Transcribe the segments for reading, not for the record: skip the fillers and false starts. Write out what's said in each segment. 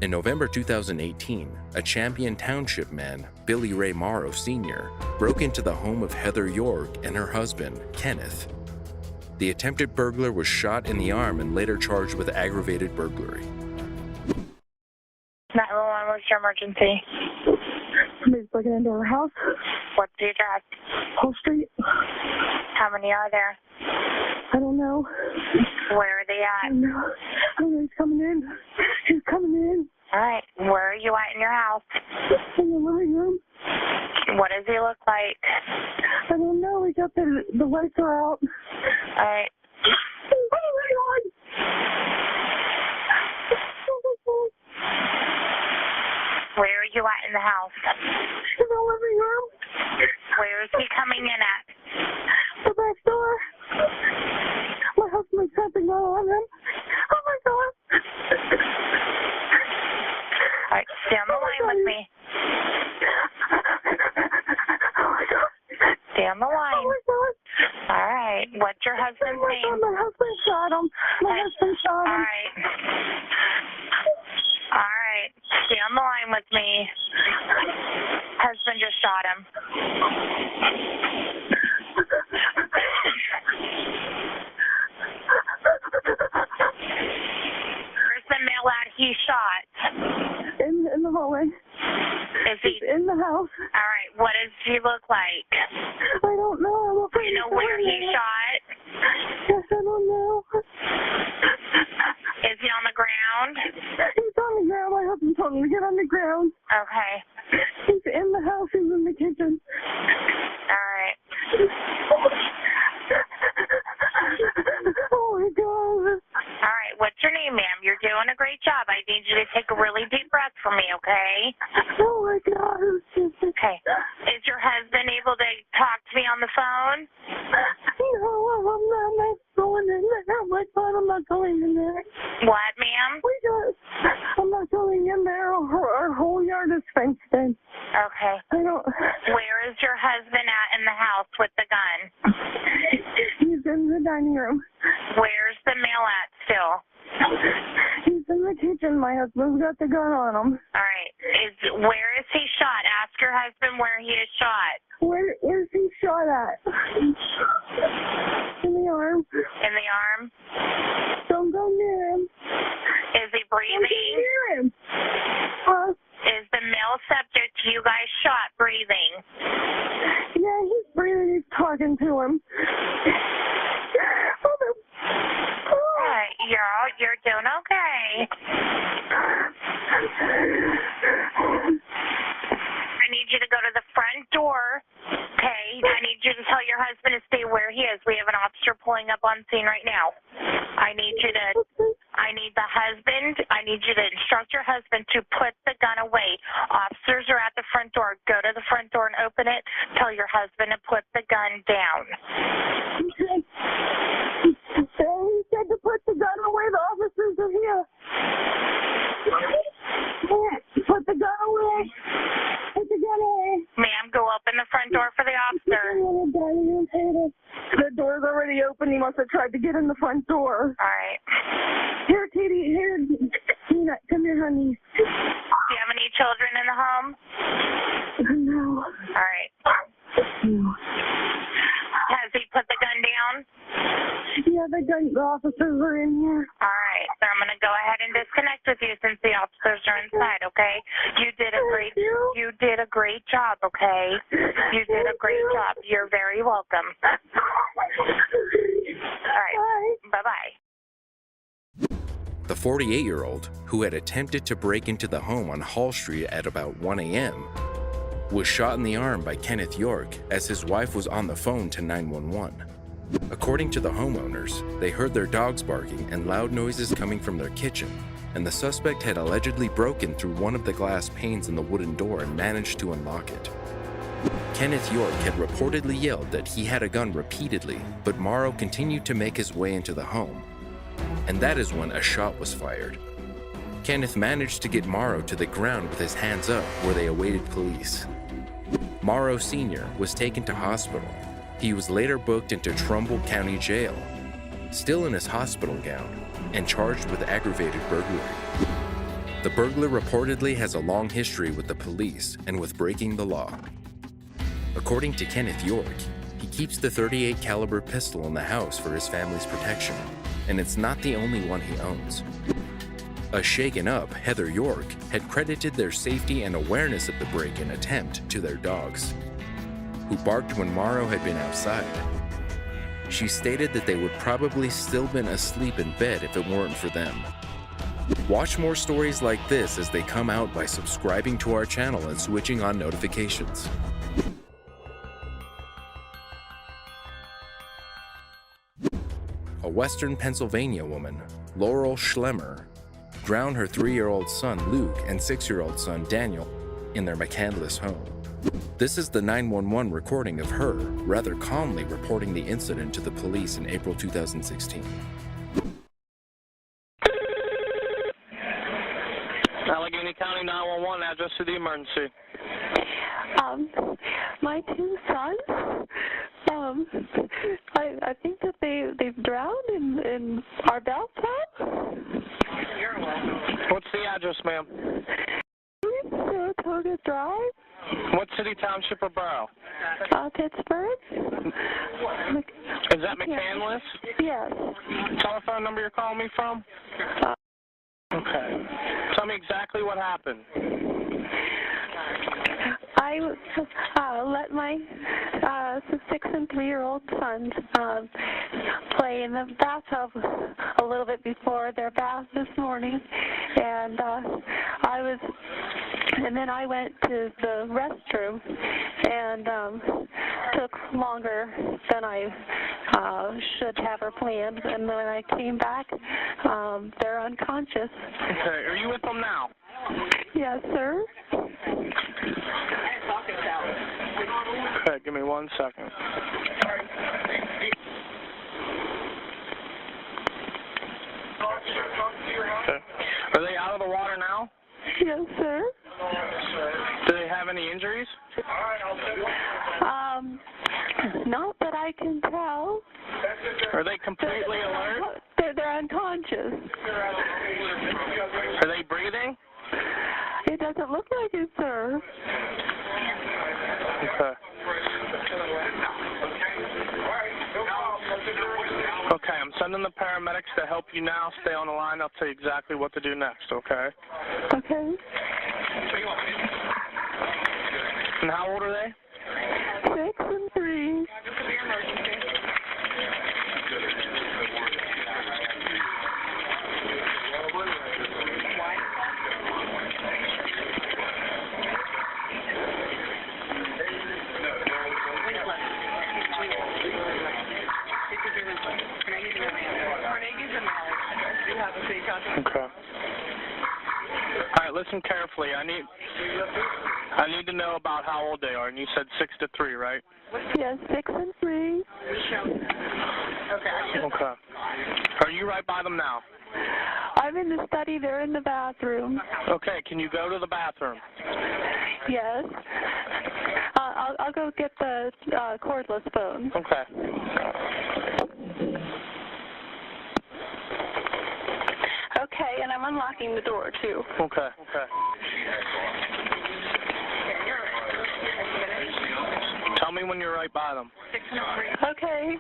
In November 2018, a Champion Township man, Billy Ray Morrow Sr., broke into the home of Heather York and her husband, Kenneth. The attempted burglar was shot in the arm and later charged with aggravated burglary. 911, what's your emergency? Somebody's breaking into our house. What's the address? Whole Street. How many are there? I don't know. Where are they I at? don't know. I don't know. He's coming in. He's coming in. All right, where are you at in your house? In the living room. What does he look like? I don't know. We got the lights are out. All right. Oh my God. Where are you at in the house? In the living room. Where is he coming in at? The back door. My husband's something on him. Oh my God. All right, stay on the line with me. Oh my God. Stay on the line. Oh my God. All right, what's your husband's Oh my name? God, my husband shot him. My husband shot All him. right. All right, stay on the line with me. Husband just shot him. Where's the male at he shot? In the hallway. Is he? He's in the house. All right, what does he look like? I don't know. I'm Do afraid you know to where tell he you. shot? Yes, I don't know. Is he on the ground? He's on the ground. My husband told me to get on the ground. Okay. He's in the house. He's in the kitchen. All right. Oh my God. All right, what's your name, ma'am? You're doing a great job. I need you to take a really deep breath for me, okay? Oh my God. Okay. Is your husband able to talk to me on the phone? No, I'm not going in there. Oh my God, I'm not going in there. What, ma'am? I'm not going in there. Our whole yard is fenced in. Okay. I don't. Where is your husband at in the house with the gun? He's in the dining room. Where's the male at still? He's in the kitchen. My husband's got the gun on him. All right. Where is he shot? Ask your husband where he is shot. Where's he shot at? In the arm. In the arm? Don't go near him. Is he Don't go breathing? near him. Is the male subject you guys shot breathing? Yeah, he's breathing. He's talking to him. All right, you're doing okay. I need you to go to the front door, okay? I need you to tell your husband to stay where he is. We have an officer pulling up on scene right now. I need you to instruct your husband to put the gun away. Officers are at the front door. Go to the front door and open it. Tell your husband to put the gun down. He said to put the gun away. The officers are here. Put the gun away. Put the gun away. Ma'am, go open the front door for the officer. The door's already open. He must have tried to get in the front door. All right. Here, Katie. Here. Tina, come here, honey. Do you have any children in the home? No. All right. Has he put the gun down? Yeah, the officers are in here. All right. So I'm going to go ahead and disconnect with you since the officers are inside, okay? You did a great job, okay? You did a great job. You're very welcome. All right. Bye-bye. The 48-year-old, who had attempted to break into the home on Hall Street at about 1 a.m., was shot in the arm by Kenneth York as his wife was on the phone to 911. According to the homeowners, they heard their dogs barking and loud noises coming from their kitchen, and the suspect had allegedly broken through one of the glass panes in the wooden door and managed to unlock it. Kenneth York had reportedly yelled that he had a gun repeatedly, but Morrow continued to make his way into the home. And that is when a shot was fired. Kenneth managed to get Morrow to the ground with his hands up where they awaited police. Morrow Sr. was taken to hospital. He was later booked into Trumbull County Jail, still in his hospital gown, and charged with aggravated burglary. The burglar reportedly has a long history with the police and with breaking the law. According to Kenneth York, he keeps the .38 caliber pistol in the house for his family's protection, and it's not the only one he owns. A shaken up Heather York had credited their safety and awareness of the break-in attempt to their dogs, who barked when Morrow had been outside. She stated that they would probably still been asleep in bed if it weren't for them. Watch more stories like this as they come out by subscribing to our channel and switching on notifications. A Western Pennsylvania woman, Laurel Schlemmer, drowned her 3-year-old son Luke and 6-year-old son Daniel in their McCandless home. This is the 911 recording of her rather calmly reporting the incident to the police in April 2016. Allegheny County 911, address to the emergency. My 2 sons, I think that they've drowned in our bathtub. What's the address, ma'am? Saratoga Drive. What city, township, or borough? Pittsburgh. Is that McCandless? Yes. Telephone number you're calling me from? Okay. Tell me exactly what happened. I let my 6 and 3-year-old sons play in the bathtub a little bit before their bath this morning, and then I went to the restroom and took longer than I should have or planned, and when I came back, they're unconscious. Okay, are you with them now? Yes, sir. Okay, give me 1 second. Okay. Are they out of the water now? Yes, sir. Do they have any injuries? Not that I can tell. Are they completely alert? They're unconscious. Are they breathing? It doesn't look like it, sir. Okay. Okay, I'm sending the paramedics to help you now. Stay on the line. I'll tell you exactly what to do next, okay? Okay. And how old are they? 6 and 3. Okay. All right, listen carefully. I need to know about how old they are. And you said 6 to 3, right? Yes, 6 and 3. Okay. Are you right by them now? I'm in the study. They're in the bathroom. Okay. Can you go to the bathroom? Yes. I'll go get the cordless phone. Okay. Okay, and I'm unlocking the door, too. Okay. Okay. Tell me when you're right by them. Okay.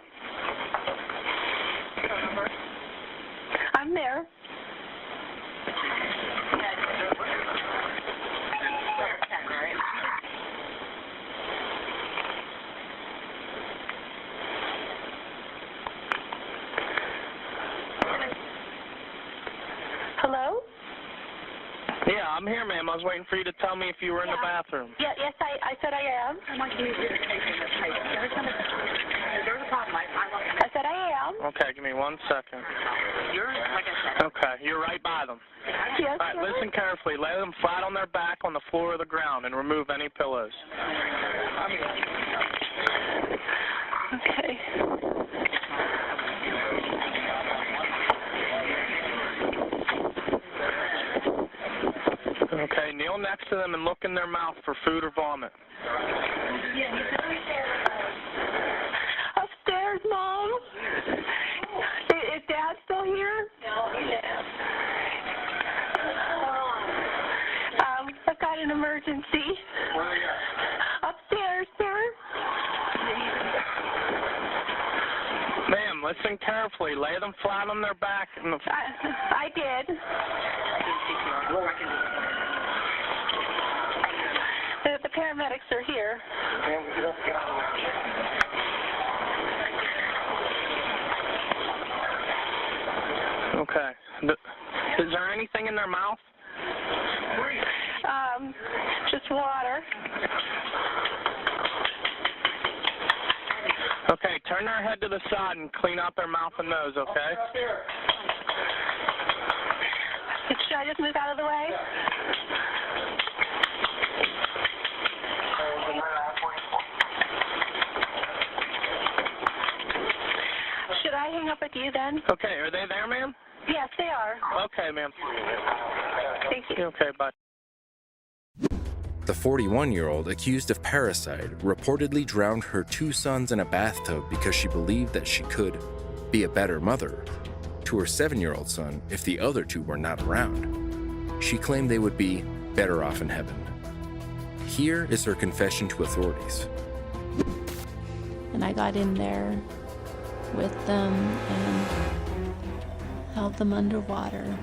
I'm there. Hello? Yeah, I'm here, ma'am. I was waiting for you to tell me if you were in the bathroom. Yeah, yes, I said I am. I said I am. Okay, give me 1 second. Okay, you're right by them. Yes, All right, sir. listen carefully. Lay them flat on their back on the floor or the ground and remove any pillows. Okay. Okay, kneel next to them and look in their mouth for food or vomit. Upstairs, Mom. Is Dad still here? No, he's an emergency. Where are they at? Upstairs, sir. Ma'am, listen carefully. Lay them flat on their back. I did. The paramedics are here. Okay. Is there anything in their mouth? Just water. Okay, turn their head to the side and clean out their mouth and nose, okay? Should I just move out of the way? Should I hang up with you then? Okay, are they there, ma'am? Yes, they are. Okay, ma'am. Thank you. Okay, bye. The 41-year-old accused of parricide reportedly drowned her 2 sons in a bathtub because she believed that she could be a better mother to her 7-year-old son if the other 2 were not around. She claimed they would be better off in heaven. Here is her confession to authorities. And I got in there with them and held them underwater.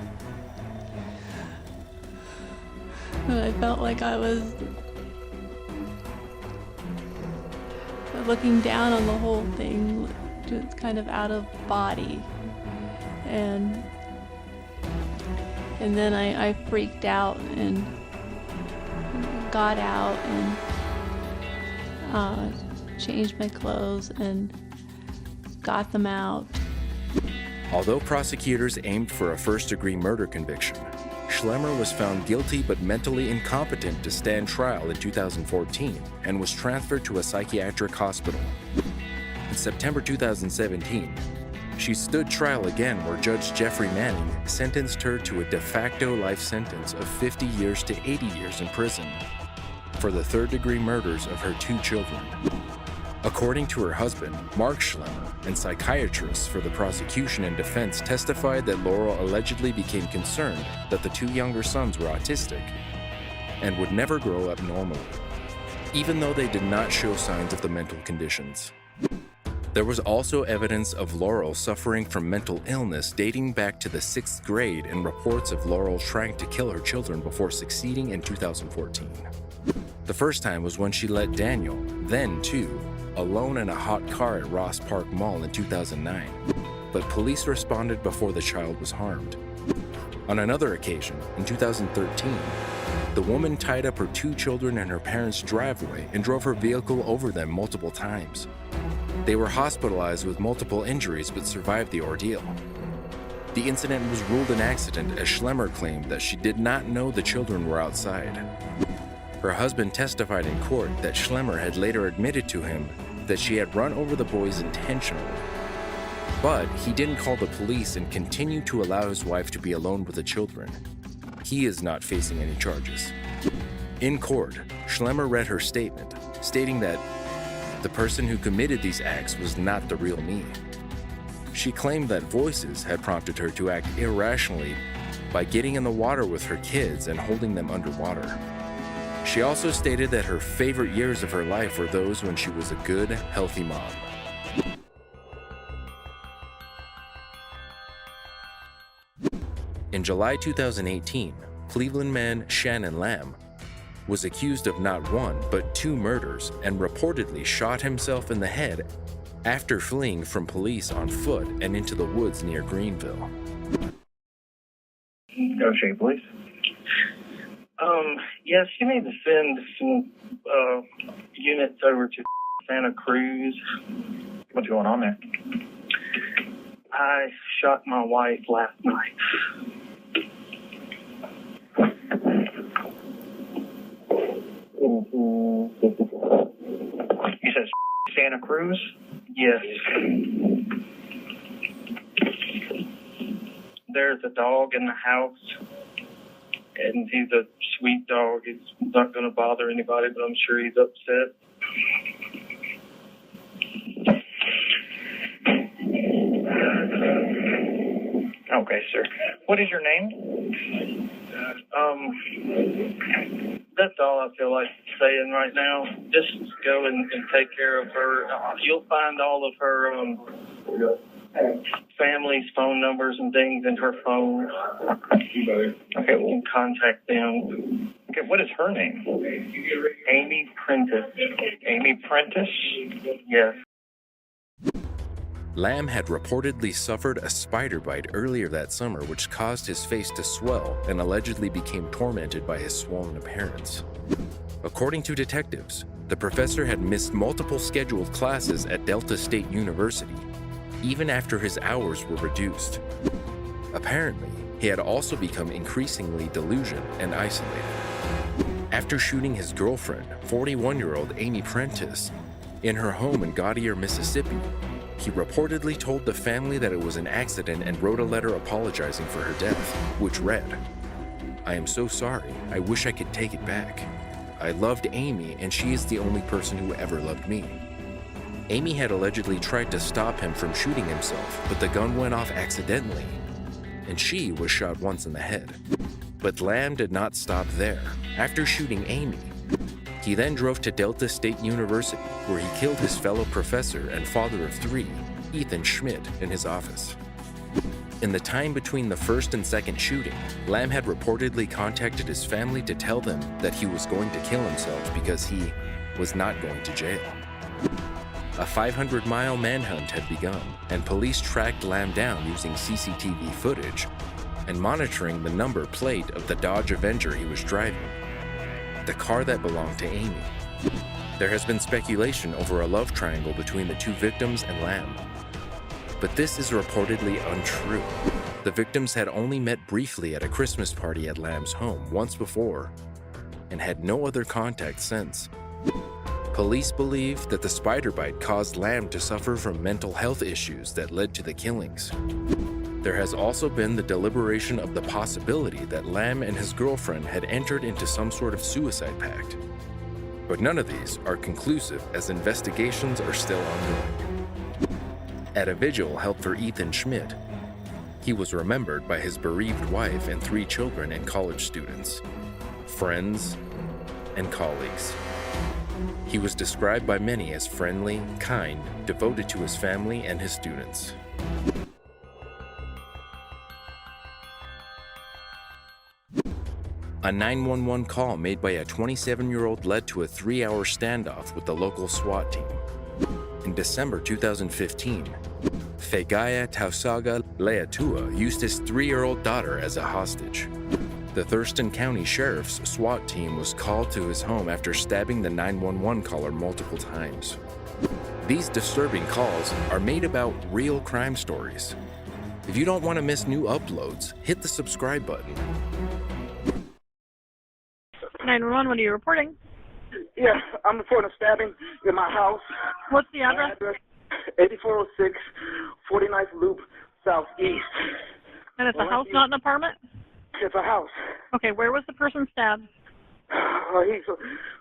And I felt like I was looking down on the whole thing, just kind of out of body. And then I freaked out and got out and changed my clothes and got them out. Although prosecutors aimed for a first-degree murder conviction, Schlemmer was found guilty but mentally incompetent to stand trial in 2014 and was transferred to a psychiatric hospital. In September 2017, she stood trial again where Judge Jeffrey Manning sentenced her to a de facto life sentence of 50 years to 80 years in prison for the third-degree murders of her 2 children. According to her husband, Mark Schlemmer, and psychiatrists for the prosecution and defense testified that Laurel allegedly became concerned that the 2 younger sons were autistic and would never grow up normally, even though they did not show signs of the mental conditions. There was also evidence of Laurel suffering from mental illness dating back to the 6th grade and reports of Laurel trying to kill her children before succeeding in 2014. The first time was when she let Daniel, then 2, alone in a hot car at Ross Park Mall in 2009, but police responded before the child was harmed. On another occasion, in 2013, the woman tied up her 2 children in her parents' driveway and drove her vehicle over them multiple times. They were hospitalized with multiple injuries but survived the ordeal. The incident was ruled an accident as Schlemmer claimed that she did not know the children were outside. Her husband testified in court that Schlemmer had later admitted to him that she had run over the boys intentionally. But he didn't call the police and continued to allow his wife to be alone with the children. He is not facing any charges. In court, Schlemmer read her statement, stating that the person who committed these acts was not the real me. She claimed that voices had prompted her to act irrationally by getting in the water with her kids and holding them underwater. She also stated that her favorite years of her life were those when she was a good, healthy mom. In July 2018, Cleveland man Shannon Lamb was accused of not 1 but 2 murders and reportedly shot himself in the head after fleeing from police on foot and into the woods near Greenville. Go shake, please. Yes, you need to send some units over to Santa Cruz. What's going on there? I shot my wife last night. You said Santa Cruz? Yes. There's a dog in the house, and he's a sweet dog. He's not going to bother anybody, but I'm sure he's upset. Okay, sir. What is your name? That's all I feel like saying right now. Just go and take care of her. You'll find all of her family's phone numbers and things in her phone. Okay, we'll contact them. Okay, what is her name? Amy Prentice. Amy Prentice? Yes. Lamb had reportedly suffered a spider bite earlier that summer, which caused his face to swell and allegedly became tormented by his swollen appearance. According to detectives, the professor had missed multiple scheduled classes at Delta State University, even after his hours were reduced. Apparently, he had also become increasingly delusional and isolated. After shooting his girlfriend, 41-year-old Amy Prentice, in her home in Gaudier, Mississippi, he reportedly told the family that it was an accident and wrote a letter apologizing for her death, which read, "I am so sorry. I wish I could take it back. I loved Amy, and she is the only person who ever loved me." Amy had allegedly tried to stop him from shooting himself, but the gun went off accidentally, and she was shot once in the head. But Lamb did not stop there. After shooting Amy, he then drove to Delta State University, where he killed his fellow professor and father of three, Ethan Schmidt, in his office. In the time between the first and second shooting, Lamb had reportedly contacted his family to tell them that he was going to kill himself because he was not going to jail. A 500-mile manhunt had begun, and police tracked Lamb down using CCTV footage and monitoring the number plate of the Dodge Avenger he was driving, the car that belonged to Amy. There has been speculation over a love triangle between the two victims and Lamb, but this is reportedly untrue. The victims had only met briefly at a Christmas party at Lamb's home once before and had no other contact since. Police believe that the spider bite caused Lamb to suffer from mental health issues that led to the killings. There has also been the deliberation of the possibility that Lamb and his girlfriend had entered into some sort of suicide pact. But none of these are conclusive, as investigations are still ongoing. At a vigil held for Ethan Schmidt, he was remembered by his bereaved wife and 3 children and college students, friends, and colleagues. He was described by many as friendly, kind, devoted to his family and his students. A 911 call made by a 27-year-old led to a 3-hour standoff with the local SWAT team. In December 2015, Fegaya Tausaga Leatua used his 3-year-old daughter as a hostage. The Thurston County Sheriff's SWAT team was called to his home after stabbing the 911 caller multiple times. These disturbing calls are made about real crime stories. If you don't want to miss new uploads, hit the subscribe button. 911, what are you reporting? Yeah, I'm reporting a stabbing in my house. What's the address? 8406 49th Loop Southeast. And it's a house, not an apartment? It's a house. Okay, where was the person stabbed? He's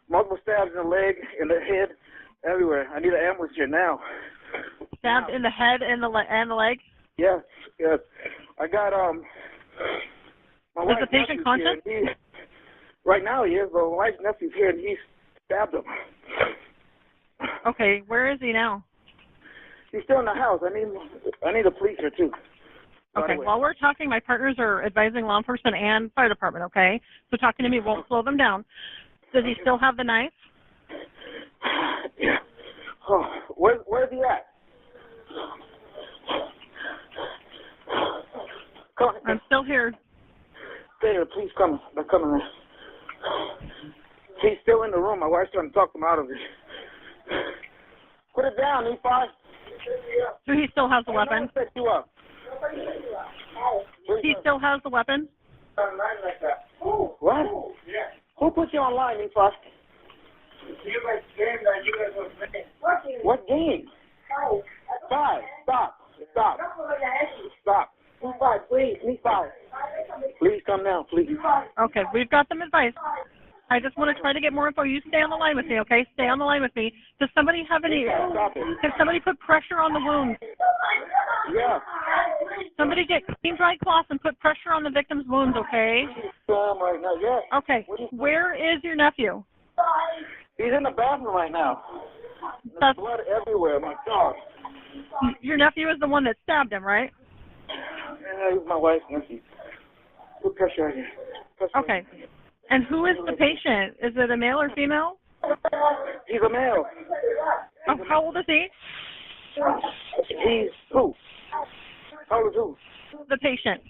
multiple stabs in the leg, in the head, everywhere. I need an ambulance here now. Stabbed in the head and the leg? Yes, yes. I got my Is the patient conscious? Right now he is, but my wife's nephew's here and he stabbed him. Okay, where is he now? He's still in the house. I need a police here too. Okay, while we're talking, my partners are advising law enforcement and fire department, okay? So talking to me won't slow them down. Does he still have the knife? Yeah. Oh, where's he at? Come on. I'm still here. Stay there, please come. They're coming in. He's still in the room. My wife's trying to talk him out of it. Put it down, E5. So he still has the weapon? Set you up. He still has the weapon? What? Who put you online, E5? What game? 5. Stop. E5, please. E5. Please come now, please. Okay, we've got them advised. I just want to try to get more info. You stay on the line with me, okay? Stay on the line with me. Does somebody have any? Stop it. Can somebody put pressure on the wounds? Yeah. Somebody get clean, dry cloths and put pressure on the victim's wounds, okay? Right now, yeah. Okay. Where is your nephew? He's in the bathroom right now. There's That's, blood everywhere. My God. your nephew is the one that stabbed him, right? Yeah, he's my wife's nephew. Put pressure on you. Okay. And who is the patient? Is it a male or female? He's a male. Oh, how old is he? He's who? How old is who? The patient.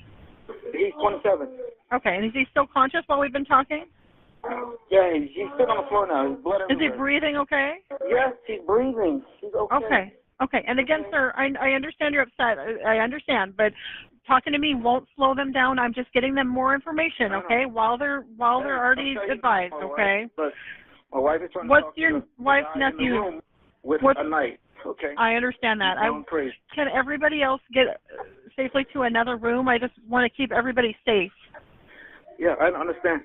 He's 27. Okay, and is he still conscious while we've been talking? Yeah, he's sitting on the floor now. His blood Is everywhere. he breathing okay? Yes, he's breathing. He's okay. Okay. Okay. And again, sir, I understand you're upset. I understand, but talking to me won't slow them down. I'm just getting them more information, okay? While they're already advised, okay? But my wife is trying to What's talk your to wife's the guy in the nephew? room with What's- a knife. Okay. I understand that. I'm crazy. Can everybody else get safely to another room? I just want to keep everybody safe. Yeah, I understand.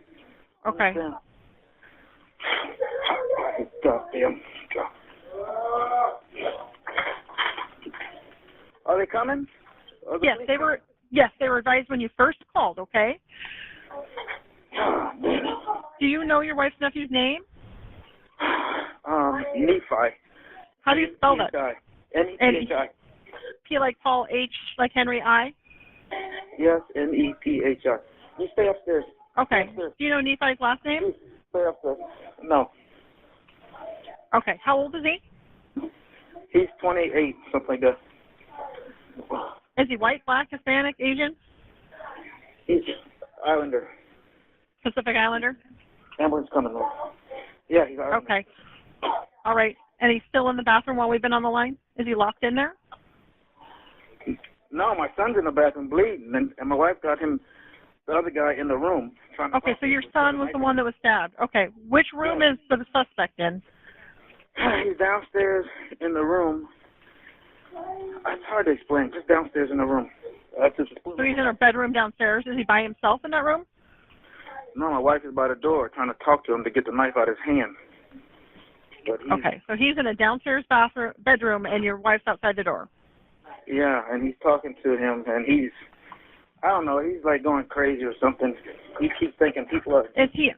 Okay. Understand. Goddamn. Are they coming? Yes, they were. Yes, they were advised when you first called. Okay. Do you know your wife's nephew's name? Nephi. How do you spell that? N-E-P-H-I. P like Paul, H like Henry, I. Yes, N-E-P-H-I. You stay upstairs. Okay. Do you know Nephi's last name? You stay upstairs. No. Okay. How old is he? He's 28, something like that. Is he white, black, Hispanic, Asian? He's Islander. Pacific Islander? Ambulance coming now. Yeah, he's Islander. Okay. All right. And he's still in the bathroom while we've been on the line? Is he locked in there? No, my son's in the bathroom bleeding, and my wife got him, the other guy, in the room. Okay, so your son was the one that was stabbed. Okay. Which room is the suspect in? He's downstairs in the room. It's hard to explain. Just downstairs in the room. So he's in a bedroom downstairs. Is he by himself in that room? No, my wife is by the door trying to talk to him to get the knife out of his hand. Okay, so he's in a downstairs bedroom, and your wife's outside the door. Yeah, and he's talking to him, and I don't know, he's like going crazy or something. He keeps thinking people are... Is he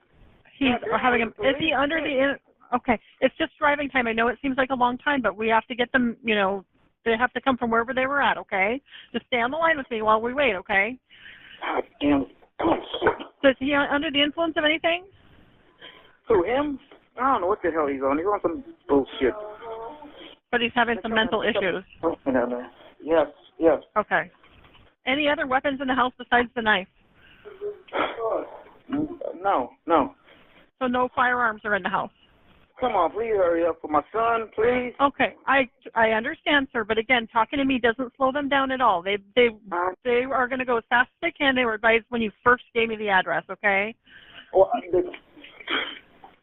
under the... Okay, it's just driving time. I know it seems like a long time, but we have to get them, they have to come from wherever they were at, okay? Just stay on the line with me while we wait, okay? God damn. So is he under the influence of anything? Who, him? I don't know what the hell he's on. He's on some bullshit. But he's having some mental issues. Yes, yes. Okay. Any other weapons in the house besides the knife? No. So no firearms are in the house? Come on, please hurry up for my son, please. Okay, I understand, sir, but again, talking to me doesn't slow them down at all. They are going to go as fast as they can. They were advised when you first gave me the address, okay? Well,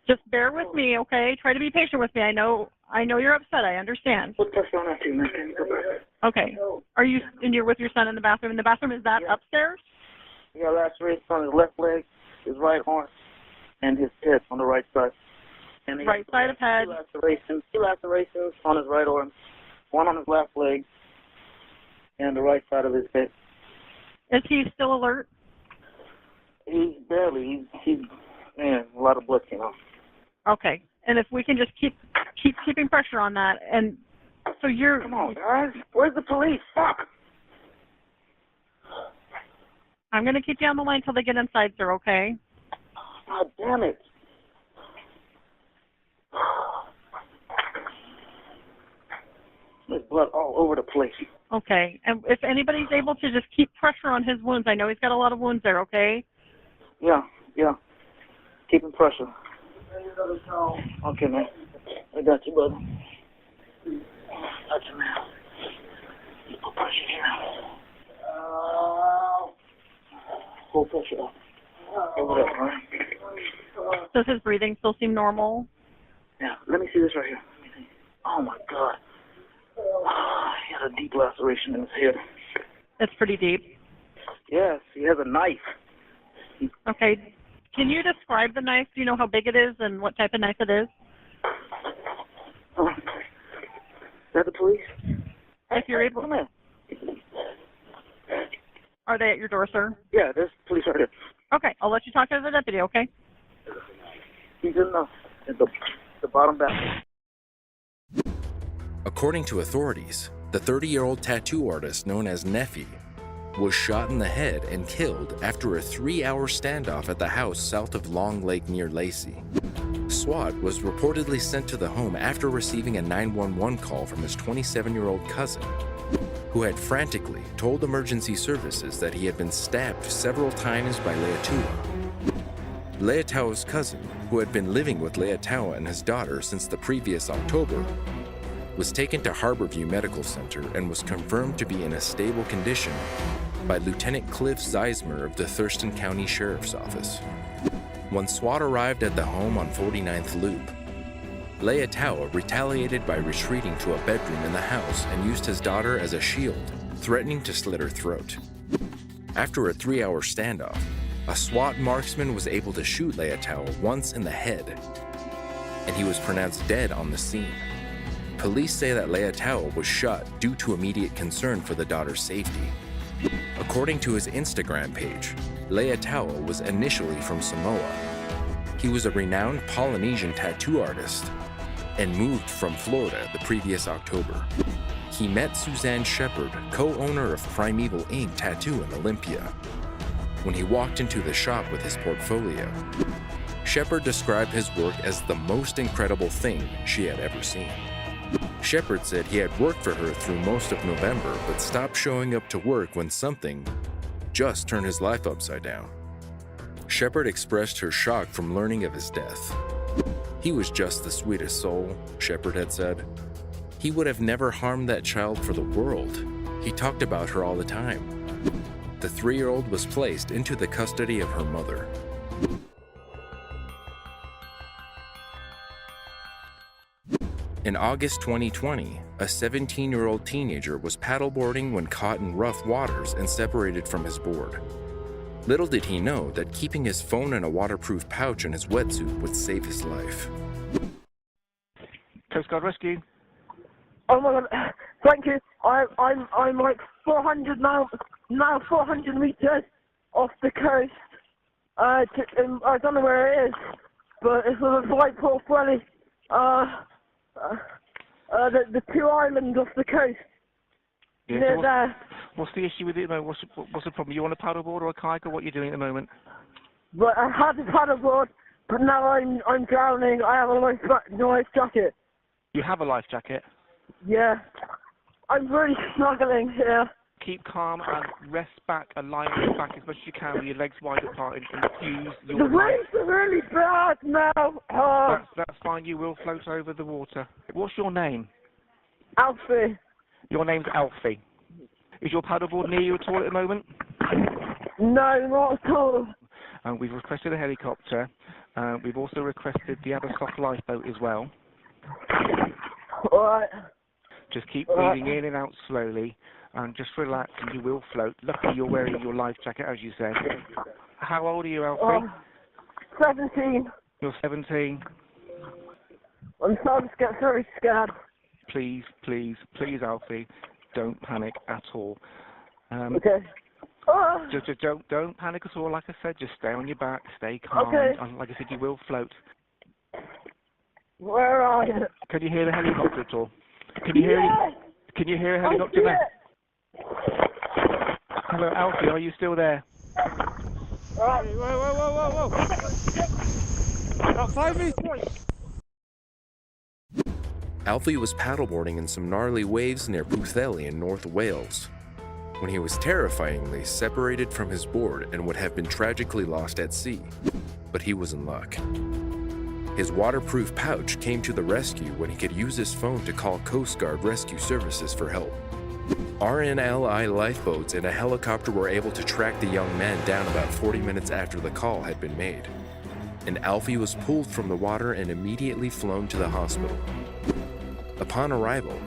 just bear with me, okay? Try to be patient with me. I know you're upset. I understand. Put pressure on that too, man. Okay. And you're with your son in the bathroom? And the bathroom, is that upstairs? Yeah, lacerations on his left leg, his right arm, and his head on the right side. And he right side of head. Two lacerations on his right arm, one on his left leg, and the right side of his head. Is he still alert? He's barely. He's man, a lot of blood came off. Okay. And if we can just keep keeping pressure on that, and so you're... Come on, guys. Where's the police? Fuck. I'm going to keep you on the line until they get inside, sir, okay? God damn it. There's blood all over the place. Okay. And if anybody's able to just keep pressure on his wounds, I know he's got a lot of wounds there, okay? Yeah. Keeping pressure. Okay, man. I got you, brother. Got you, man. You put pressure here. Pull pressure up. Over there, all right? Does his breathing still seem normal? Yeah. Let me see this right here. Oh, my God. He had a deep laceration in his head. It's pretty deep. Yes, he has a knife. Okay. Can you describe the knife? Do you know how big it is and what type of knife it is? Is that the police? If you're able. Come in. Are they at your door, sir? Yeah, there's police right there. Okay, I'll let you talk to the deputy, okay? He's in the bottom back. According to authorities, the 30-year-old tattoo artist known as Neffy was shot in the head and killed after a 3-hour standoff at the house south of Long Lake near Lacey. SWAT was reportedly sent to the home after receiving a 911 call from his 27-year-old cousin, who had frantically told emergency services that he had been stabbed several times by Leatua. Leatao's cousin, who had been living with Leatao and his daughter since the previous October, was taken to Harborview Medical Center and was confirmed to be in a stable condition by Lieutenant Cliff Zeismer of the Thurston County Sheriff's Office. When SWAT arrived at the home on 49th Loop, Leatao retaliated by retreating to a bedroom in the house and used his daughter as a shield, threatening to slit her throat. After a 3-hour standoff, a SWAT marksman was able to shoot Leatao once in the head, and he was pronounced dead on the scene. Police say that Leatao was shot due to immediate concern for the daughter's safety. According to his Instagram page, Leatao was initially from Samoa. He was a renowned Polynesian tattoo artist and moved from Florida the previous October. He met Suzanne Shepard, co-owner of Primeval Ink Tattoo in Olympia, when he walked into the shop with his portfolio. Shepard described his work as the most incredible thing she had ever seen. Shepard said he had worked for her through most of November, but stopped showing up to work when something just turned his life upside down. Shepard expressed her shock from learning of his death. He was just the sweetest soul, Shepard had said. He would have never harmed that child for the world. He talked about her all the time. The 3-year-old was placed into the custody of her mother. In August 2020, a 17-year-old teenager was paddleboarding when caught in rough waters and separated from his board. Little did he know that keeping his phone in a waterproof pouch in his wetsuit would save his life. Coast Guard Rescue. Oh my God! Thank you. I'm like 400 now 400 meters off the coast. I don't know where it is, but it's on a Whitehall Valley. The 2 islands off the coast. Yeah, Near so there. What's the issue with it? What's the problem? You on a paddleboard or a kayak, or what are you doing at the moment? But I had a paddleboard, but now I'm drowning. I have a life jacket. You have a life jacket? Yeah. I'm really struggling here. Keep calm and rest back and lie on your back as much as you can with your legs wide apart and infuse The your life. waves are really bad now. That's fine, you will float over the water. What's your name? Alfie. Your name's Alfie. Is your paddleboard near you at all at the moment? No, not at all. We've requested a helicopter. We've also requested the Abersoft lifeboat as well. Alright. Just keep breathing in and out slowly and just relax and you will float. Luckily you're wearing your life jacket as you said. How old are you, Alfie? 17. You're 17. I'm starting to get very scared. Please, Alfie, don't panic at all. Okay. Just don't panic at all. Like I said, just stay on your back, stay calm. Okay. And like I said, you will float. Where are you? Can you hear the helicopter at all? Can you hear a helicopter there? Hello, Alfie, are you still there? Right. Whoa. About 5 meters. Alfie was paddleboarding in some gnarly waves near Pwllheli in North Wales when he was terrifyingly separated from his board and would have been tragically lost at sea, but he was in luck. His waterproof pouch came to the rescue when he could use his phone to call Coast Guard Rescue Services for help. RNLI lifeboats and a helicopter were able to track the young man down about 40 minutes after the call had been made, and Alfie was pulled from the water and immediately flown to the hospital. Upon arrival,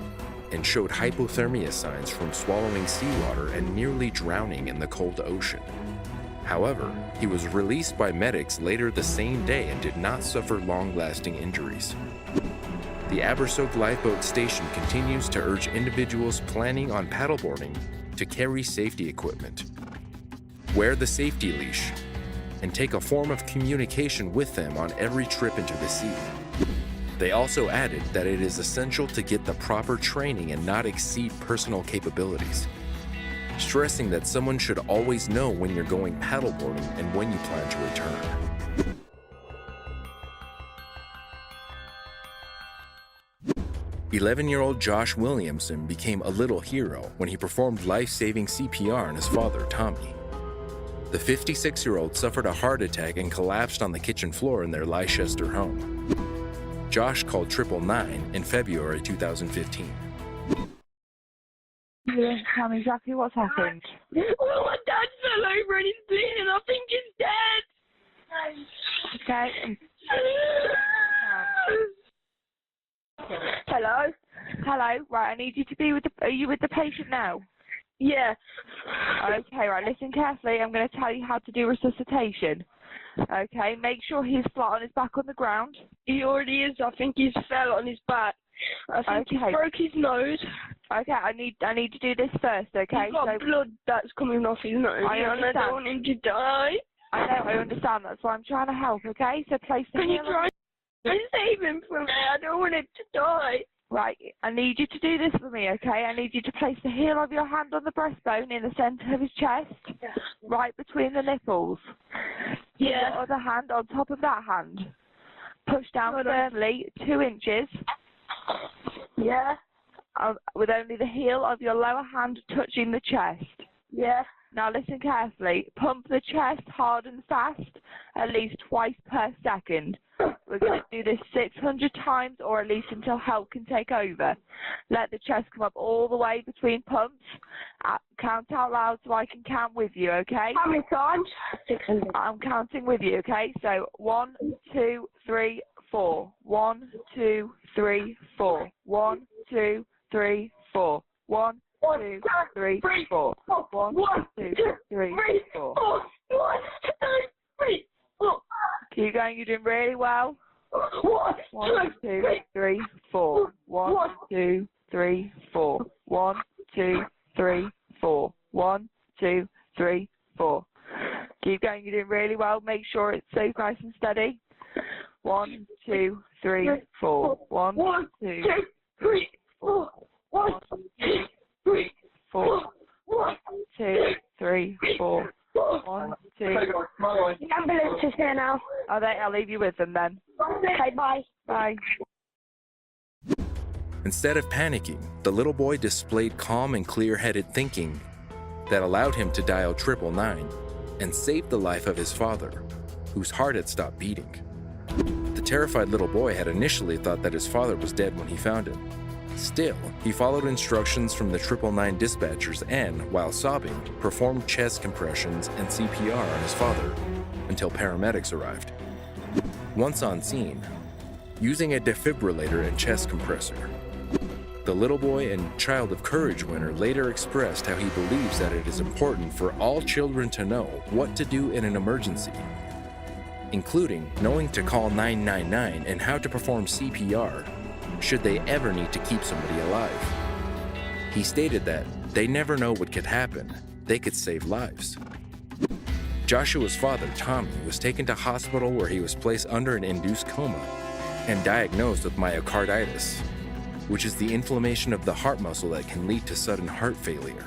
and showed hypothermia signs from swallowing seawater and nearly drowning in the cold ocean. However, he was released by medics later the same day and did not suffer long-lasting injuries. The Abersoak Lifeboat Station continues to urge individuals planning on paddleboarding to carry safety equipment, wear the safety leash, and take a form of communication with them on every trip into the sea. They also added that it is essential to get the proper training and not exceed personal capabilities, stressing that someone should always know when you're going paddleboarding and when you plan to return. "11-year-old Josh Williamson became a little hero when he performed life-saving CPR on his father, Tommy. The 56-year-old suffered a heart attack and collapsed on the kitchen floor in their Leicester home. Josh called 999 in February 2015. Yeah, tell me exactly what's happened. Well, my dad fell over and he's bleeding. I think he's dead. Okay. Hello? Hello. Right, I need you to be with the. Are you with the patient now? Yeah. Okay. Right. Listen carefully. I'm going to tell you how to do resuscitation. Okay. Make sure he's flat on his back on the ground. He already is. I think he's fell on his back. I think he broke his nose. Okay. I need to do this first. Okay. He's got blood that's coming off his nose. I understand. I don't want him to die. I know. I understand. That's why I'm trying to help. Okay. So place the. Can you try and save him from me? I don't want him to die. Right, I need you to do this for me, okay? I need you to place the heel of your hand on the breastbone in the center of his chest, right between the nipples. Yeah. The other hand on top of that hand. Push down firmly 2 inches. Yeah. With only the heel of your lower hand touching the chest. Yeah. Now listen carefully. Pump the chest hard and fast, at least twice per second. We're going to do this 600 times or at least until help can take over. Let the chest come up all the way between pumps. Count out loud so I can count with you, okay? How many times? 600. I'm counting with you, okay? So 1, 2, 3, 4. 1, 2, 3, 4. 1, 2, 3, 4. 1, 2, 3, 4. 1, 2, 3, 4. 1, 2, 3, 4. Keep going, you're doing really well. 1, 2, 3, 4. 1, 2, 3, 4. 1, 2, 3, 4. 1, 2, 3, 4. Keep going, you're doing really well. Make sure it's safe, nice and steady. 1, 2, 3, 4. 1, 2, 3, 4. 1, 2, 3, 4. 1, 2, 3, 4. 1, 2. The ambulance is here now. Are they? I'll leave you with them then. Okay, bye. Bye. Instead of panicking, the little boy displayed calm and clear-headed thinking that allowed him to dial 999 and save the life of his father, whose heart had stopped beating. The terrified little boy had initially thought that his father was dead when he found him. Still, he followed instructions from the 999 dispatchers and, while sobbing, performed chest compressions and CPR on his father until paramedics arrived. Once on scene, using a defibrillator and chest compressor, the little boy and Child of Courage winner later expressed how he believes that it is important for all children to know what to do in an emergency, including knowing to call 999 and how to perform CPR should they ever need to keep somebody alive. He stated that they never know what could happen. They could save lives. Joshua's father, Tommy, was taken to hospital where he was placed under an induced coma and diagnosed with myocarditis, which is the inflammation of the heart muscle that can lead to sudden heart failure,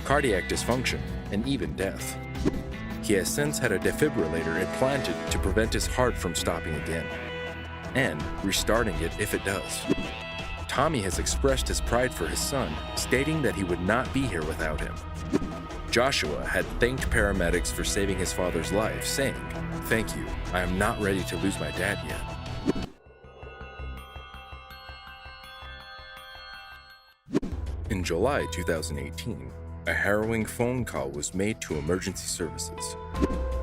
cardiac dysfunction, and even death. He has since had a defibrillator implanted to prevent his heart from stopping again, and restarting it if it does. Tommy has expressed his pride for his son, stating that he would not be here without him. Joshua had thanked paramedics for saving his father's life, saying, "Thank you, I am not ready to lose my dad yet." In July 2018, a harrowing phone call was made to emergency services.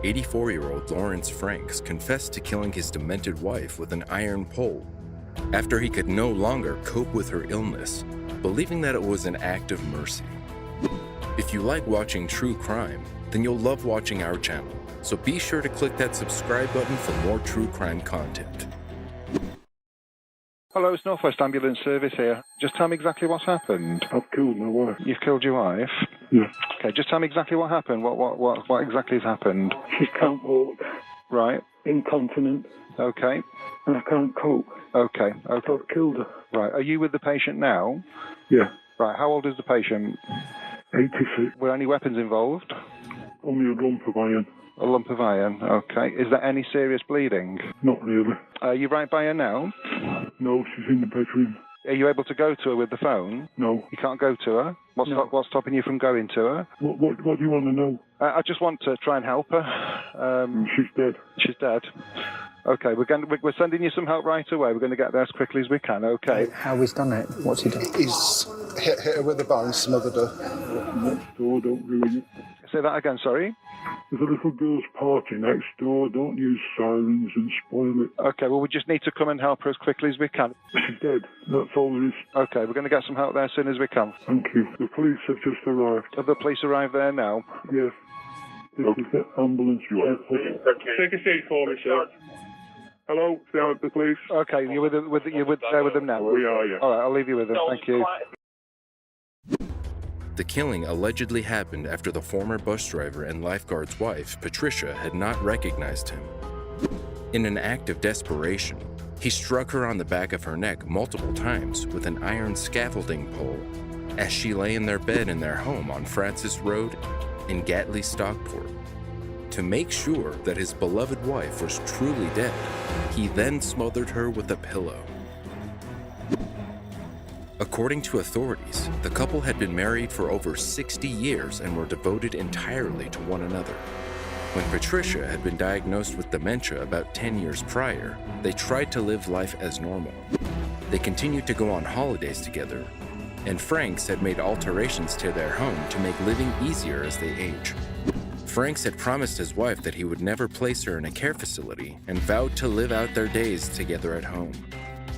84-year-old Lawrence Franks confessed to killing his demented wife with an iron pole after he could no longer cope with her illness, believing that it was an act of mercy. If you like watching true crime, then you'll love watching our channel. So be sure to click that subscribe button for more true crime content. Hello, it's Northwest Ambulance Service here. Just tell me exactly what's happened. I've killed my wife. You've killed your wife? Yeah. Okay, just tell me exactly what happened. What exactly has happened? She can't walk. Right. Incontinent. Okay. And I can't cope. Okay. So I've killed her. Right. Are you with the patient now? Yeah. Right. How old is the patient? 86. Were any weapons involved? Only a lump of iron. A lump of iron. Okay. Is there any serious bleeding? Not really. Are you right by her now? No, she's in the bedroom. Are you able to go to her with the phone? No. You can't go to her? What's stopping you from going to her? What do you want to know? I just want to try and help her. She's dead. She's dead. Okay, we're sending you some help right away. We're going to get there as quickly as we can, okay? How he's done it? What's he done? He's hit her with a bar and smothered her. Next door, don't ruin it. Say that again, sorry? There's a little girl's party next door. Don't use sirens and spoil it. Okay, well, we just need to come and help her as quickly as we can. She's dead. That's all there is. Okay, we're going to get some help there as soon as we can. Thank you. The police have just arrived. Have the police arrived there now? Yes. This is the ambulance. Take a seat for me, sir. Hello, down at the police. Okay, you're there with them now? We are, yeah. All right, I'll leave you with them. Thank you. The killing allegedly happened after the former bus driver and lifeguard's wife, Patricia, had not recognized him. In an act of desperation, he struck her on the back of her neck multiple times with an iron scaffolding pole as she lay in their bed in their home on Francis Road in Gatley, Stockport. To make sure that his beloved wife was truly dead, he then smothered her with a pillow. According to authorities, the couple had been married for over 60 years and were devoted entirely to one another. When Patricia had been diagnosed with dementia about 10 years prior, they tried to live life as normal. They continued to go on holidays together, and Franks had made alterations to their home to make living easier as they age. Franks had promised his wife that he would never place her in a care facility and vowed to live out their days together at home.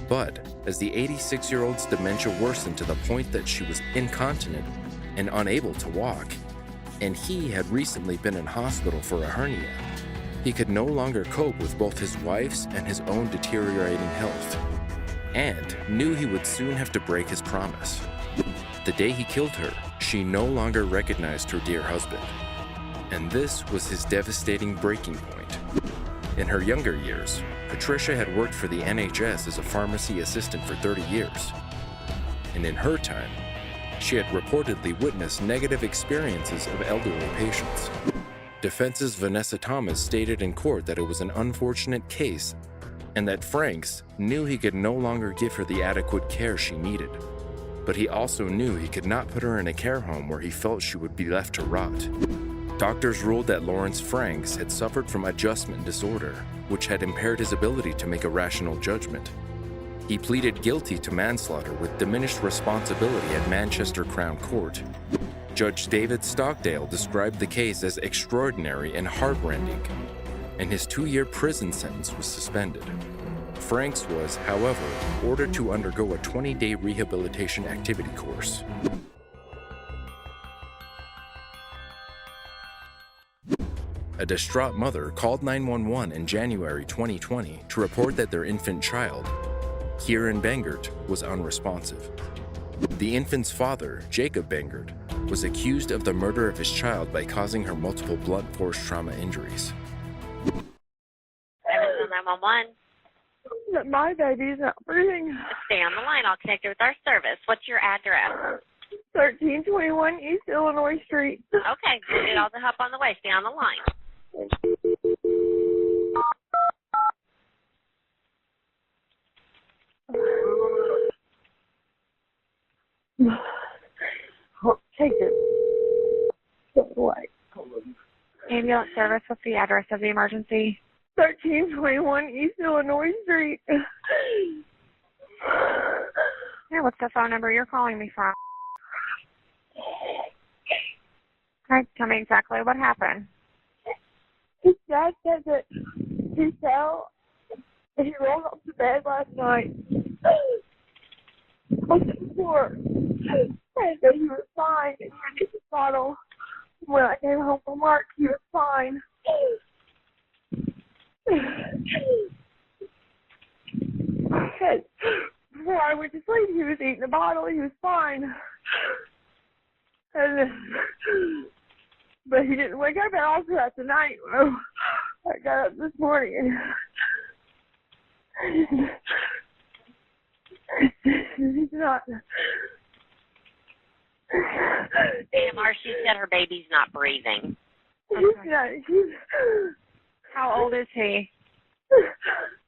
But as the 86-year-old's dementia worsened to the point that she was incontinent and unable to walk, and he had recently been in hospital for a hernia, he could no longer cope with both his wife's and his own deteriorating health, and knew he would soon have to break his promise. The day he killed her, she no longer recognized her dear husband, and this was his devastating breaking point. In her younger years, Patricia had worked for the NHS as a pharmacy assistant for 30 years. And in her time, she had reportedly witnessed negative experiences of elderly patients. Defense's Vanessa Thomas stated in court that it was an unfortunate case and that Franks knew he could no longer give her the adequate care she needed. But he also knew he could not put her in a care home where he felt she would be left to rot. Doctors ruled that Lawrence Franks had suffered from adjustment disorder, which had impaired his ability to make a rational judgment. He pleaded guilty to manslaughter with diminished responsibility at Manchester Crown Court. Judge David Stockdale described the case as extraordinary and heartrending, and his 2-year prison sentence was suspended. Franks was, however, ordered to undergo a 20-day rehabilitation activity course. A distraught mother called 911 in January 2020 to report that their infant child, Kieran Bengert, was unresponsive. The infant's father, Jacob Bengert, was accused of the murder of his child by causing her multiple blunt force trauma injuries. 911. My baby's not breathing. Stay on the line. I'll connect you with our service. What's your address? 1321 East Illinois Street. Okay, we'll get all the help on the way. Stay on the line. Take it. Go away. Ambulance service, what's the address of the emergency? 1321 East Illinois Street. Yeah, what's the phone number you're calling me from? Okay, tell me exactly what happened. His dad said that he fell and he rolled up to bed last night on the floor and that he was fine and he took the bottle when I came home from work, he was fine. And before I went to sleep, he was eating a bottle. He was fine. But he didn't wake up at all throughout the night. I got up this morning and he's not. AMR, she said her baby's not breathing. Okay. How old is he?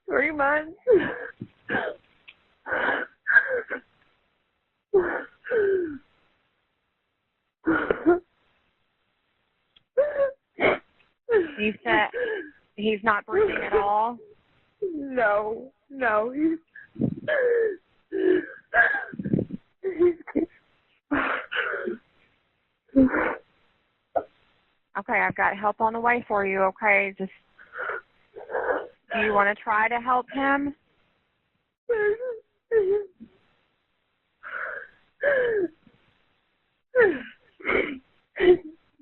3 months. You said he's not breathing at all? No. Okay, I've got help on the way for you, okay? Just, do you want to try to help him?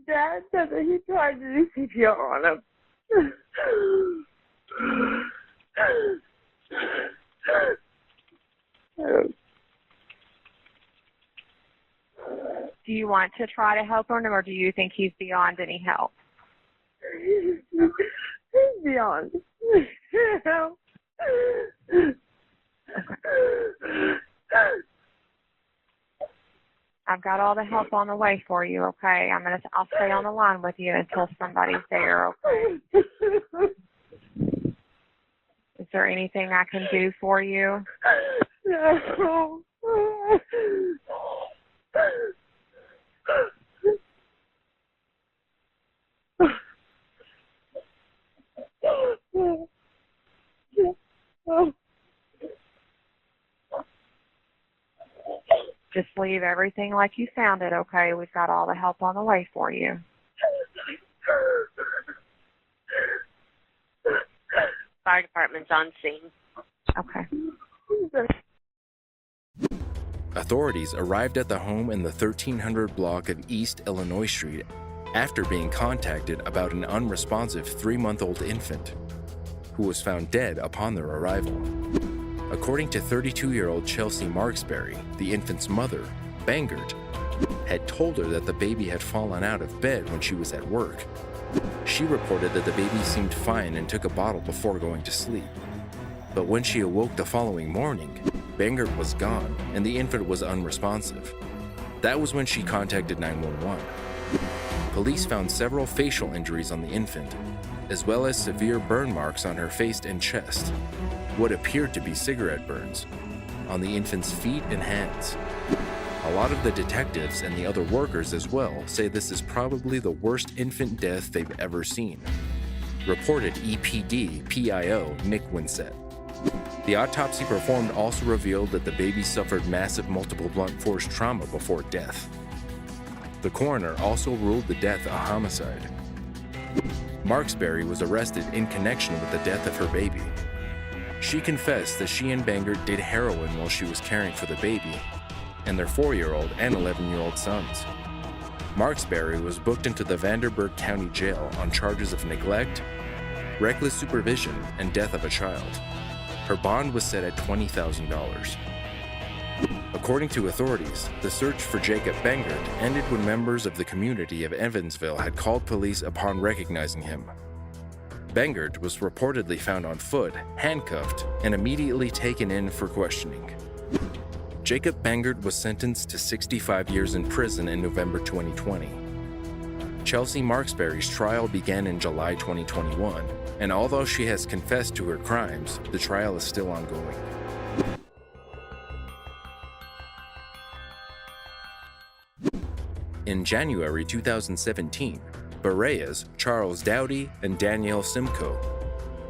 Dad said that he tried to do CPR on him. Do you want to try to help him, or do you think he's beyond any help? He's beyond. I've got all the help on the way for you, okay? I'll stay on the line with you until somebody's there, okay? Is there anything I can do for you? No. Just leave everything like you found it, okay? We've got all the help on the way for you. Fire department's on scene. Okay. Authorities arrived at the home in the 1300 block of East Illinois Street after being contacted about an unresponsive 3-month-old infant who was found dead upon their arrival. According to 32-year-old Chelsea Marksberry, the infant's mother, Bangert, had told her that the baby had fallen out of bed when she was at work. She reported that the baby seemed fine and took a bottle before going to sleep. But when she awoke the following morning, Bangert was gone and the infant was unresponsive. That was when she contacted 911. Police found several facial injuries on the infant, as well as severe burn marks on her face and chest, what appeared to be cigarette burns, on the infant's feet and hands. A lot of the detectives and the other workers as well say this is probably the worst infant death they've ever seen, reported EPD PIO Nick Winsett. The autopsy performed also revealed that the baby suffered massive multiple blunt force trauma before death. The coroner also ruled the death a homicide. Marksberry was arrested in connection with the death of her baby. She confessed that she and Bangert did heroin while she was caring for the baby and their 4-year-old and 11-year-old sons. Marksberry was booked into the Vanderburgh County Jail on charges of neglect, reckless supervision, and death of a child. Her bond was set at $20,000. According to authorities, the search for Jacob Bangert ended when members of the community of Evansville had called police upon recognizing him. Bangert was reportedly found on foot, handcuffed, and immediately taken in for questioning. Jacob Bangert was sentenced to 65 years in prison in November 2020. Chelsea Marksberry's trial began in July 2021, and although she has confessed to her crimes, the trial is still ongoing. In January 2017, Berea's Charles Dowdy and Danielle Simcoe,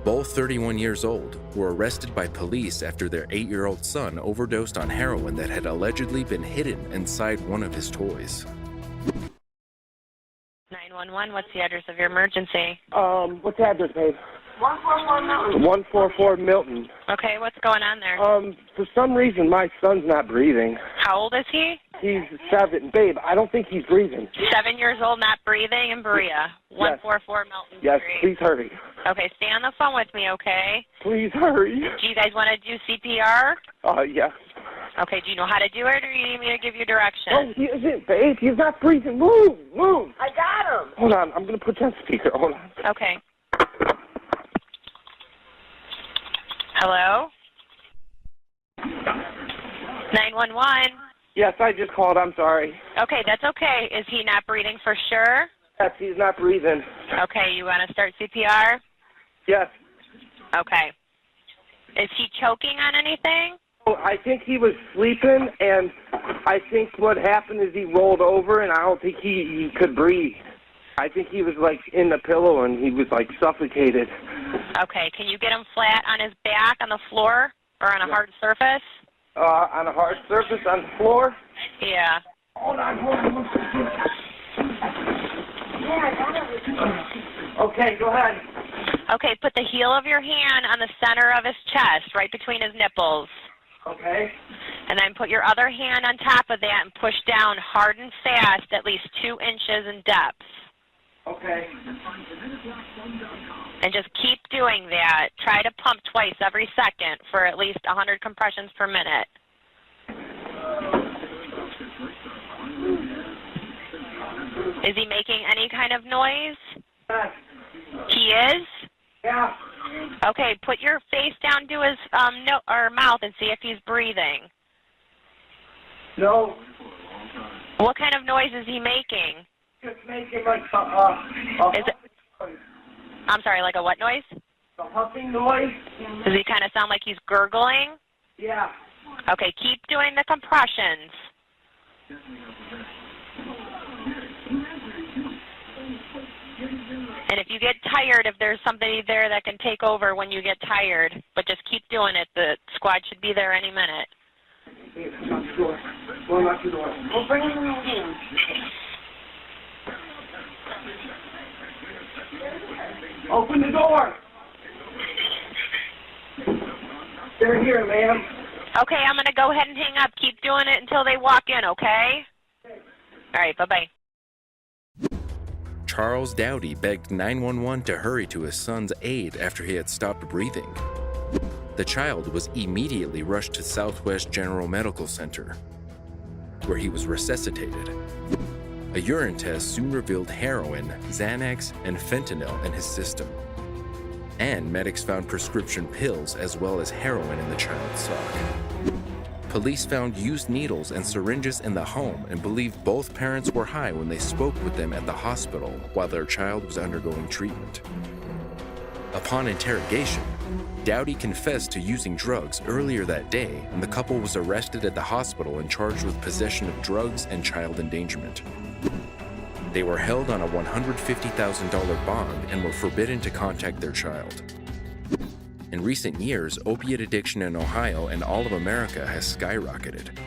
both 31 years old, were arrested by police after their 8-year-old son overdosed on heroin that had allegedly been hidden inside one of his toys. 911, what's the address of your emergency? What's the address, babe? 144 Milton. 144 Milton. Okay, what's going on there? For some reason, my son's not breathing. How old is he? He's 7. Babe, I don't think he's breathing. 7 years old, not breathing, in Berea. 144 Melton Yes, Street. please hurry. Okay, stay on the phone with me, okay? Please hurry. Do you guys want to do CPR? Yes. Okay, do you know how to do it, or do you need me to give you directions? No, he isn't, babe. He's not breathing. Move. I got him. Hold on, I'm going to put you on speaker. Hold on. Okay. Hello? 911. Yes, I just called. I'm sorry. Okay, that's okay. Is he not breathing for sure? Yes, he's not breathing. Okay, you want to start CPR? Yes. Okay. Is he choking on anything? Oh, I think he was sleeping, and I think what happened is he rolled over, and I don't think he could breathe. I think he was, like, in the pillow, and he was, like, suffocated. Okay, can you get him flat on his back on the floor or on a hard surface? On a hard surface on the floor? Yeah. Hold on. Okay, go ahead. Okay, put the heel of your hand on the center of his chest, right between his nipples. Okay. And then put your other hand on top of that and push down hard and fast, at least 2 inches in depth. Okay. And just keep doing that. Try to pump twice every second for at least 100 compressions per minute. Is he making any kind of noise? Yes. He is? Yeah. Okay, put your face down to his mouth and see if he's breathing. No. What kind of noise is he making? Just making like I'm sorry, like a what noise? a huffing noise. Does he kind of sound like he's gurgling? Yeah. Okay, keep doing the compressions. And if you get tired, if there's somebody there that can take over when you get tired, but just keep doing it. The squad should be there any minute. Lock the door. Go lock the door. We'll bring him in. Open the door. They're here, ma'am. Okay, I'm going to go ahead and hang up. Keep doing it until they walk in, okay? All right, bye-bye. Charles Dowdy begged 911 to hurry to his son's aid after he had stopped breathing. The child was immediately rushed to Southwest General Medical Center, where he was resuscitated. A urine test soon revealed heroin, Xanax, and fentanyl in his system. And medics found prescription pills as well as heroin in the child's sock. Police found used needles and syringes in the home and believe both parents were high when they spoke with them at the hospital while their child was undergoing treatment. Upon interrogation, Dowdy confessed to using drugs earlier that day, and the couple was arrested at the hospital and charged with possession of drugs and child endangerment. They were held on a $150,000 bond and were forbidden to contact their child. In recent years, opiate addiction in Ohio and all of America has skyrocketed.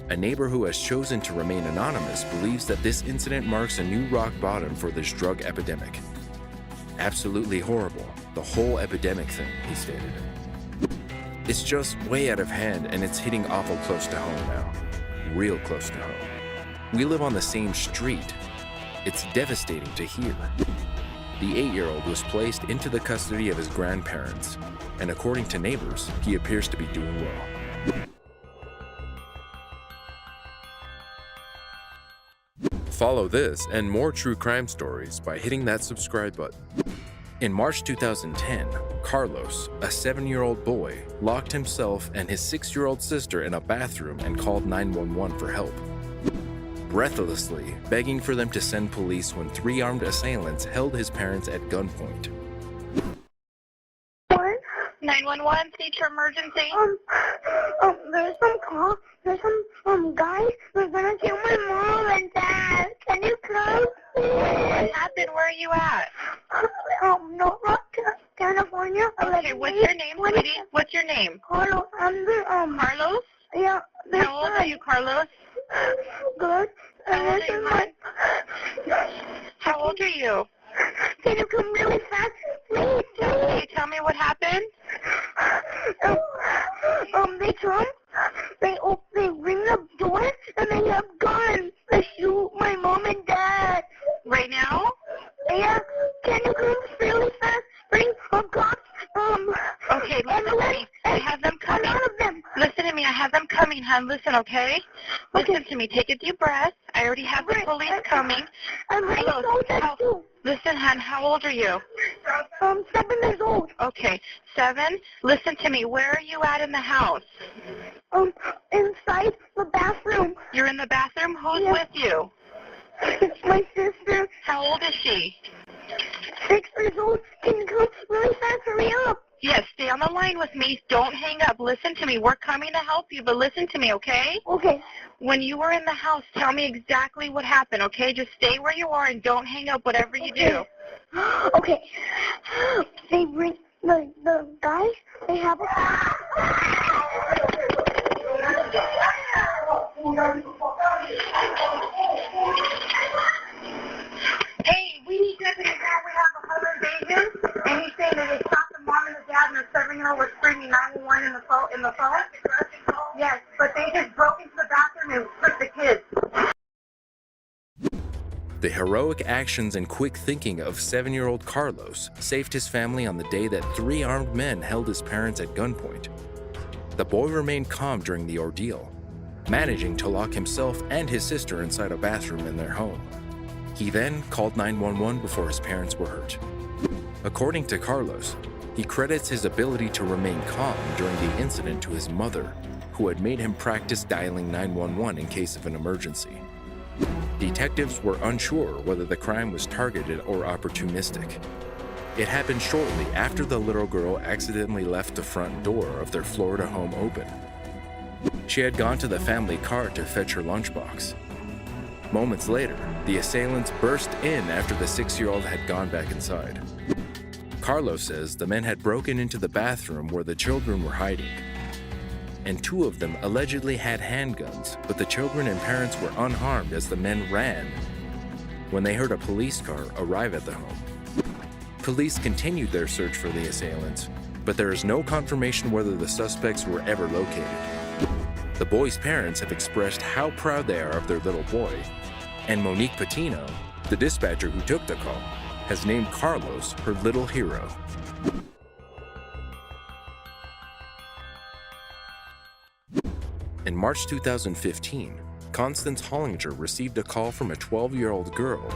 A neighbor who has chosen to remain anonymous believes that this incident marks a new rock bottom for this drug epidemic. Absolutely horrible, the whole epidemic thing, he stated. It's just way out of hand and it's hitting awful close to home now. Real close to home. We live on the same street. It's devastating to hear. The 8-year-old was placed into the custody of his grandparents, and according to neighbors, he appears to be doing well. Follow this and more true crime stories by hitting that subscribe button. In March 2010, Carlos, a 7-year-old boy, locked himself and his 6-year-old sister in a bathroom and called 911 for help, breathlessly begging for them to send police when 3 armed assailants held his parents at gunpoint. 911, teacher emergency. There's some call. There's some guys who's gonna kill my mom and dad. Can you come? What happened? Where are you at? North Rock, California. Okay, what's your name, sweetie? What's your name? Carlos. I'm the Carlos? Yeah. How old are you, Carlos? Good. How old are you, hon? How old are you? Can you come really fast, please? Okay, tell me what happened. They come. They ring the door and they have me. I have them coming. None of them. Listen to me. I have them coming, hon. Listen, okay? Listen to me. Take a deep breath. I already have the police coming. I'm ready to go to school. Listen, hon. How old are you? 7 years old. Okay, 7. Listen to me. Where are you at in the house? Inside the bathroom. You're in the bathroom? Who's Yes. with you? It's my sister. How old is she? 6 years old. Can you come really fast? Hurry up. Yes, stay on the line with me. Don't hang up. Listen to me. We're coming to help you, but listen to me, okay? Okay. When you were in the house, tell me exactly what happened, okay? Just stay where you are and don't hang up whatever you do. Okay. They bring the guys, they have Hey, we need deputy now. We have a home invasion, and he's saying that they shot the mom and the dad, and their 7-year-old was screaming 911 in the phone. Yes, but they just broke into the bathroom and took the kids. The heroic actions and quick thinking of 7-year-old Carlos saved his family on the day that 3 armed men held his parents at gunpoint. The boy remained calm during the ordeal, managing to lock himself and his sister inside a bathroom in their home. He then called 911 before his parents were hurt. According to Carlos, he credits his ability to remain calm during the incident to his mother, who had made him practice dialing 911 in case of an emergency. Detectives were unsure whether the crime was targeted or opportunistic. It happened shortly after the little girl accidentally left the front door of their Florida home open. She had gone to the family car to fetch her lunchbox. Moments later, the assailants burst in after the 6-year-old had gone back inside. Carlos says the men had broken into the bathroom where the children were hiding, and 2 of them allegedly had handguns, but the children and parents were unharmed as the men ran when they heard a police car arrive at the home. Police continued their search for the assailants, but there is no confirmation whether the suspects were ever located. The boy's parents have expressed how proud they are of their little boy, and Monique Patino, the dispatcher who took the call, has named Carlos her little hero. In March 2015, Constance Hollinger received a call from a 12-year-old girl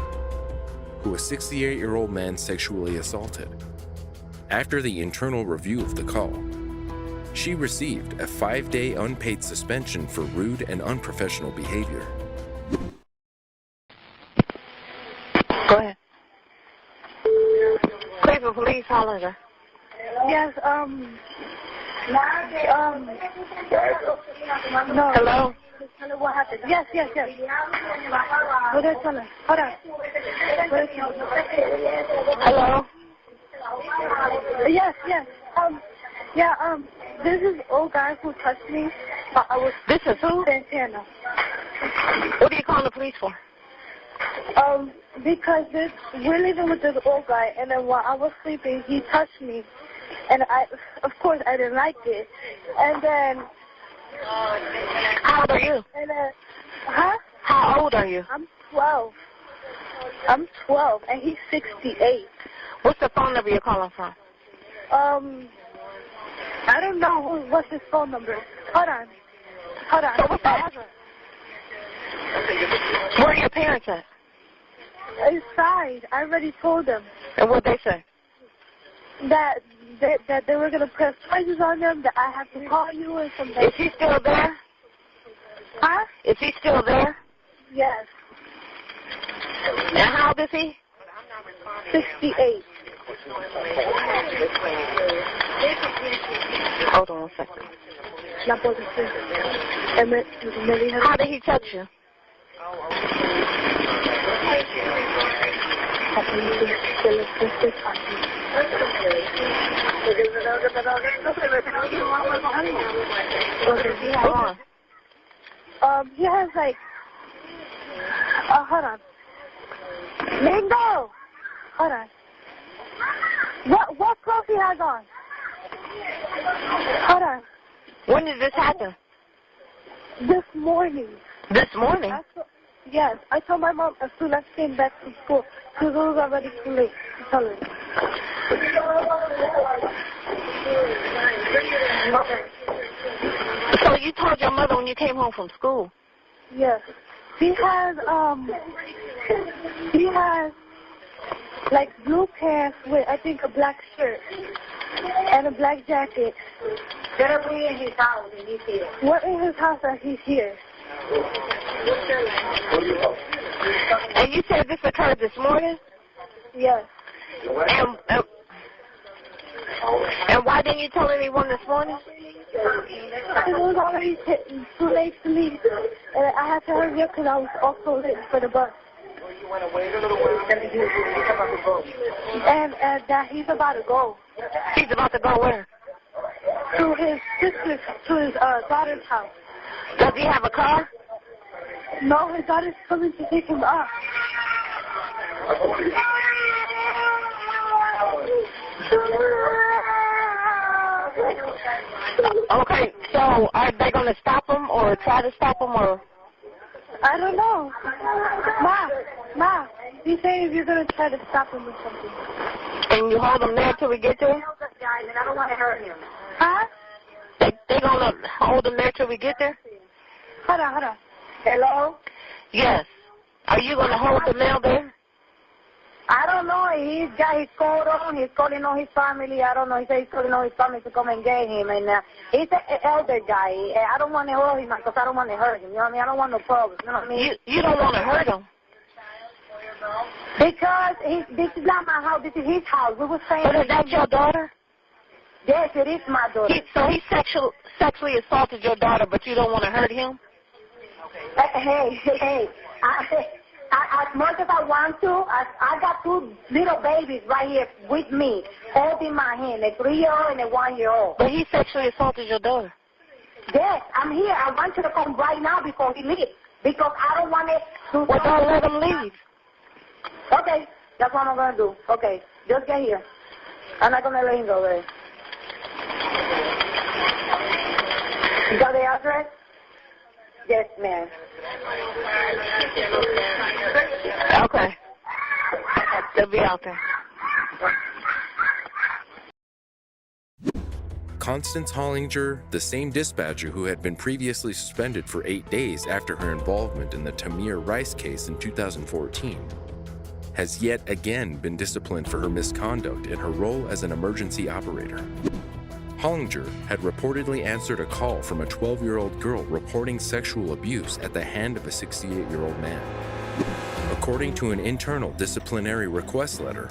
who a 68-year-old man sexually assaulted. After the internal review of the call, she received a 5-day unpaid suspension for rude and unprofessional behavior. Go ahead. Cleveland Police, Hollinger. Yes, no. Hello? Hello, what happened? Yes. What is it? Hold on. Hello? Yes. This is old guy who touched me. This is who? Santana. What are you calling the police for? Because we're living with this old guy, and then while I was sleeping, he touched me. And of course, I didn't like it. And then... How old are you? And then... Huh? How old are you? I'm 12. I'm 12, and he's 68. What's the phone number you're calling from? I don't know what's his phone number. Hold on. So what's the address? Where are your parents at? Inside. I already told them. And what'd they say? That they were going to press charges on them, that I have to call you and something. Is he still there? Huh? Is he still there? Yes. And how old is he? 68. Hold on one second. How did he touch you? He has like, hold on. Mingo! Hold on. What clothes he has on? Hold on. When did this happen? This morning. This morning? Yes, I told my mom as soon as I came back from school, because it was already too late to tell her. So you told your mother when you came home from school? Yes. He has like blue pants with I think a black shirt and a black jacket. Better be in his house and he's here. We're in his house and he's here. And you said this occurred this morning? Yes. And why didn't you tell anyone this morning? It was already too late to leave. And I had to hurry up because I was also late for the bus. And that he's about to go. He's about to go where? To his sister's, to his daughter's house. Does he have a car? No, his daughter's coming to pick him up. Okay, so are they going to stop him or try to stop him or? I don't know. Ma, he's saying if you're going to try to stop him or something. And you hold him there till we get to him? I don't want to hurt him. Huh? They going to hold him there till we get there? Hold on. Hello? Yes. Are you going to hold the male there? I don't know. He's got his coat on. He's calling on his family. I don't know. He said he's calling on his family to come and get him. And he's an elder guy. I don't want to hurt him because I don't want to hurt him. You know what I mean? I don't want no problems. You know what I mean? You don't want to hurt him? Because this is not my house. This is his house. We were saying. But is that your daughter? Yes, it is my daughter. So he sexually assaulted your daughter, but you don't want to hurt him? Hey. As much as I want to, I got two little babies right here with me, holding my hand, a 3-year-old and a 1-year-old. But he sexually assaulted your daughter? Yes, I'm here. I want you to come right now before he leaves, because I don't want it to... Well, don't let him leave. Okay, that's what I'm going to do. Okay, just get here. I'm not going to let him go there. You got the address? Yes, ma'am. Okay. They'll be out there. Constance Hollinger, the same dispatcher who had been previously suspended for 8 days after her involvement in the Tamir Rice case in 2014, has yet again been disciplined for her misconduct in her role as an emergency operator. Hollinger had reportedly answered a call from a 12-year-old girl reporting sexual abuse at the hand of a 68-year-old man. According to an internal disciplinary request letter,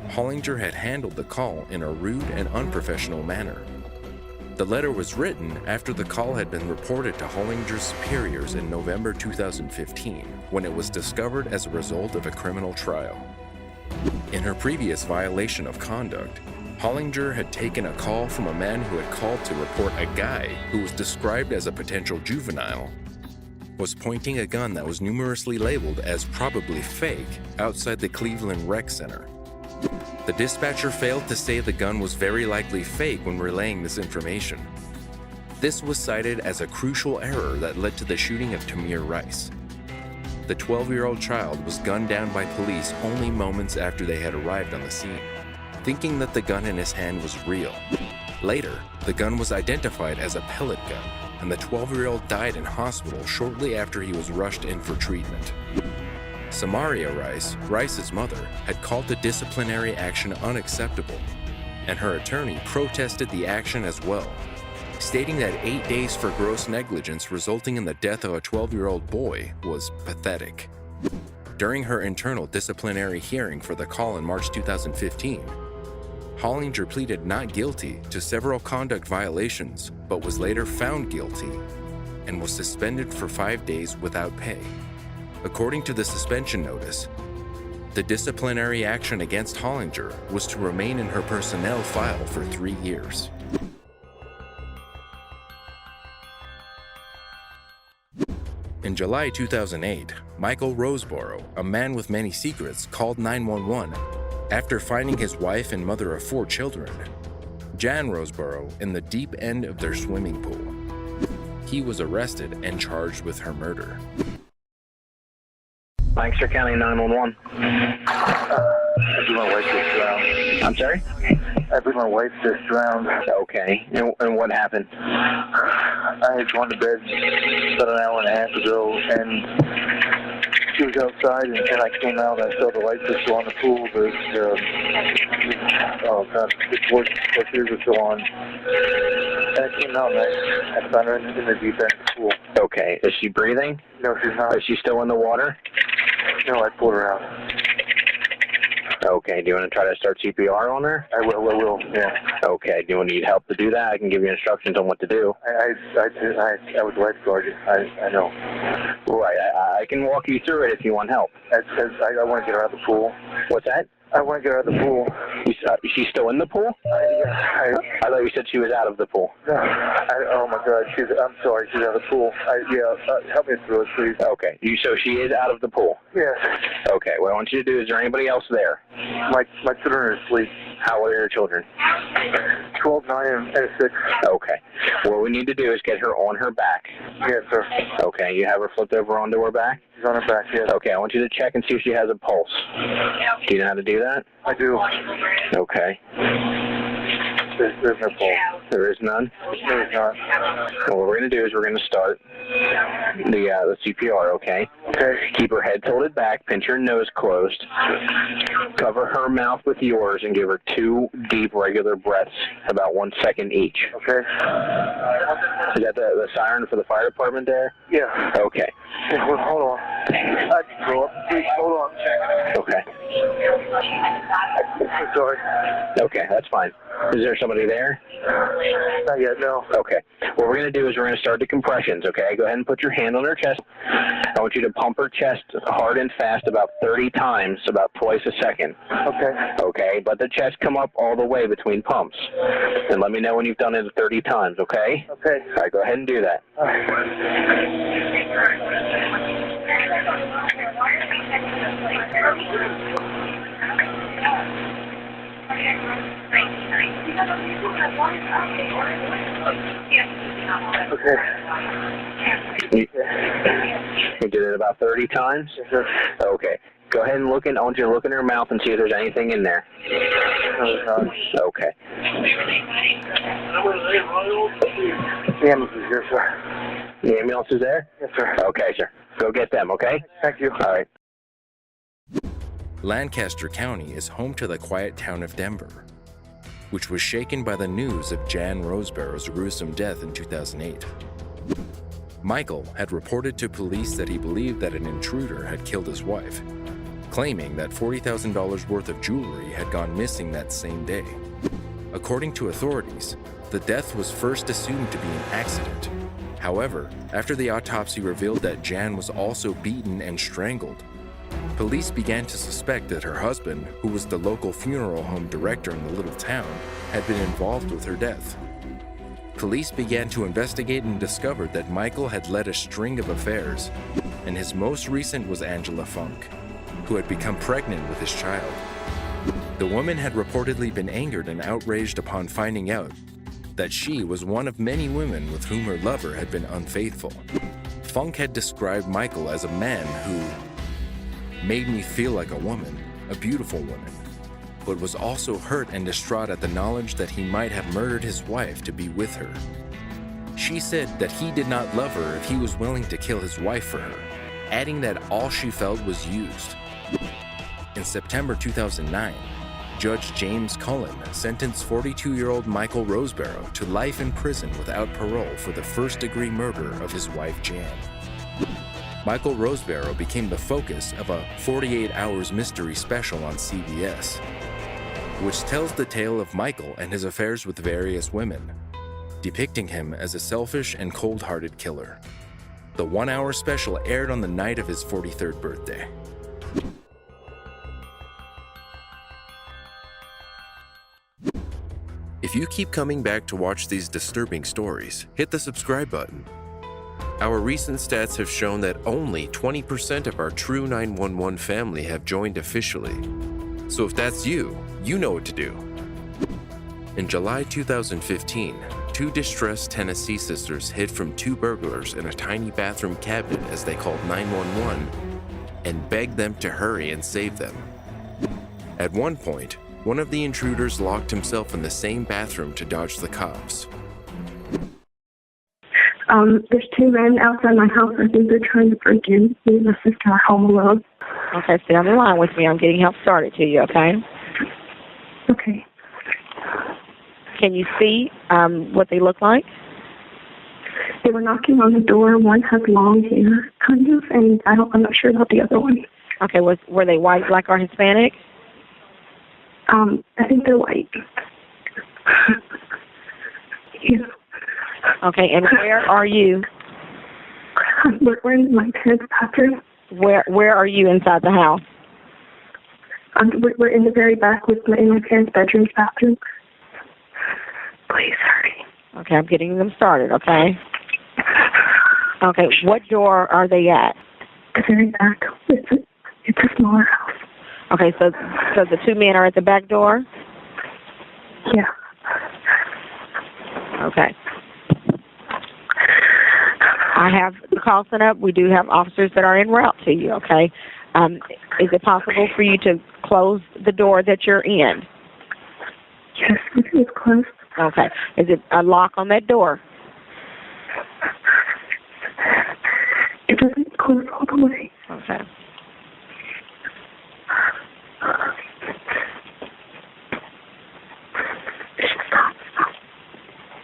Hollinger had handled the call in a rude and unprofessional manner. The letter was written after the call had been reported to Hollinger's superiors in November 2015, when it was discovered as a result of a criminal trial. In her previous violation of conduct, Hollinger had taken a call from a man who had called to report a guy who was described as a potential juvenile was pointing a gun that was numerously labeled as probably fake outside the Cleveland Rec Center. The dispatcher failed to say the gun was very likely fake when relaying this information. This was cited as a crucial error that led to the shooting of Tamir Rice. The 12-year-old child was gunned down by police only moments after they had arrived on the scene, thinking that the gun in his hand was real. Later, the gun was identified as a pellet gun, and the 12-year-old died in hospital shortly after he was rushed in for treatment. Samaria Rice, Rice's mother, had called the disciplinary action unacceptable, and her attorney protested the action as well, stating that 8 days for gross negligence resulting in the death of a 12-year-old boy was pathetic. During her internal disciplinary hearing for the call in March 2015, Hollinger pleaded not guilty to several conduct violations, but was later found guilty and was suspended for 5 days without pay. According to the suspension notice, the disciplinary action against Hollinger was to remain in her personnel file for 3 years. In July 2008, Michael Roseborough, a man with many secrets, called 911 after finding his wife and mother of 4 children, Jan Roseborough, in the deep end of their swimming pool. He was arrested and charged with her murder. Lancaster County 911. You want to wait this, I'm sorry? I believe my wife just drowned. Okay. And what happened? I had gone to bed about an hour and a half ago, and she was outside, and I came out, and I saw the lights were still on the pool, but, oh, God, the torch were still on. And I came out, and I found her in the deep end of the pool. Okay. Is she breathing? No, she's not. Is she still in the water? No, I pulled her out. Okay. Do you want to try to start CPR on her? I will, yeah. Okay. Do you need help to do that? I can give you instructions on what to do. I was lifeguarded. I know. Right. I can walk you through it if you want help. I want to get her out of the pool. What's that? I want to get her out of the pool. She's still in the pool? Yeah. I thought you said she was out of the pool. No. Oh, my God. I'm sorry. She's out of the pool. Help me through it, please. Okay. So she is out of the pool? Yes. Okay. What I want you to do, is there anybody else there? My children are asleep. How old are your children? 12, 9, and 6. Okay. What we need to do is get her on her back. Yes, sir. Okay. You have her flipped over onto her back? She's on her back, yes. Okay. I want you to check and see if she has a pulse. Do you know how to do that? I do. Okay. There's no pulse. There is none? There is not. Well, what we're going to do is we're going to start the CPR, okay? Okay. Keep her head tilted back, pinch her nose closed, cover her mouth with yours, and give her 2 deep, regular breaths, about 1 second each. Okay. Is that the siren for the fire department there? Yeah. Okay. Hold on. I can go up. Please, hold on. Okay. I'm sorry. Okay, that's fine. Is there somebody there? Not yet, no. Okay. What we're going to do is we're going to start the compressions, okay? Go ahead and put your hand on her chest. I want you to pump her chest hard and fast about 30 times, about twice a second. Okay. Okay? Let the chest come up all the way between pumps. And let me know when you've done it 30 times, okay? Okay. All right, go ahead and do that. All right. Okay. You did it about 30 times? Yes, sir. Okay. Go ahead and I want you to look in her mouth and see if there's anything in there. No, there's not. Okay. The ambulance is here, sir. The ambulance is there? Yes, sir. Okay, sir. Go get them, okay? Thank you. All right. Lancaster County is home to the quiet town of Denver, which was shaken by the news of Jan Rosebarrow's gruesome death in 2008. Michael had reported to police that he believed that an intruder had killed his wife, claiming that $40,000 worth of jewelry had gone missing that same day. According to authorities, the death was first assumed to be an accident. However, after the autopsy revealed that Jan was also beaten and strangled, police began to suspect that her husband, who was the local funeral home director in the little town, had been involved with her death. Police began to investigate and discovered that Michael had led a string of affairs, and his most recent was Angela Funk, who had become pregnant with his child. The woman had reportedly been angered and outraged upon finding out that she was one of many women with whom her lover had been unfaithful. Funk had described Michael as a man who made me feel like a woman, a beautiful woman, but was also hurt and distraught at the knowledge that he might have murdered his wife to be with her. She said that he did not love her if he was willing to kill his wife for her, adding that all she felt was used. In September 2009, Judge James Cullen sentenced 42-year-old Michael Rosebarrow to life in prison without parole for the first-degree murder of his wife Jan. Michael Rosebarrow became the focus of a 48 Hours mystery special on CBS, which tells the tale of Michael and his affairs with various women, depicting him as a selfish and cold-hearted killer. The 1-hour special aired on the night of his 43rd birthday. If you keep coming back to watch these disturbing stories, hit the subscribe button. Our recent stats have shown that only 20% of our True 911 family have joined officially. So if that's you, you know what to do. In July 2015, 2 distressed Tennessee sisters hid from 2 burglars in a tiny bathroom cabinet as they called 911 and begged them to hurry and save them. At one point, One of the intruders locked himself in the same bathroom to dodge the cops. There's two men outside my house. I think they're trying to break in. Me and my sister are home alone. Okay, stay on the line with me. I'm getting help started to you, okay? Okay. Can you see what they look like? They were knocking on the door. One has long hair, kind of, and I'm not sure about the other one. Okay, were they white, black, or Hispanic? I think they're white. Yeah. Okay, and where are you? We're in my parents' bathroom. Where are you inside the house? We're in the very back in my parents' bedroom's bathroom. Please hurry. Okay, I'm getting them started, okay? Okay, what door are they at? The very back. It's a smaller house. Okay, so the two men are at the back door? Yeah. Okay. I have the call sent up. We do have officers that are en route to you, okay? Is it possible for you to close the door that you're in? Yes, it's closed. Okay. Is it a lock on that door? It doesn't close all the way. Okay.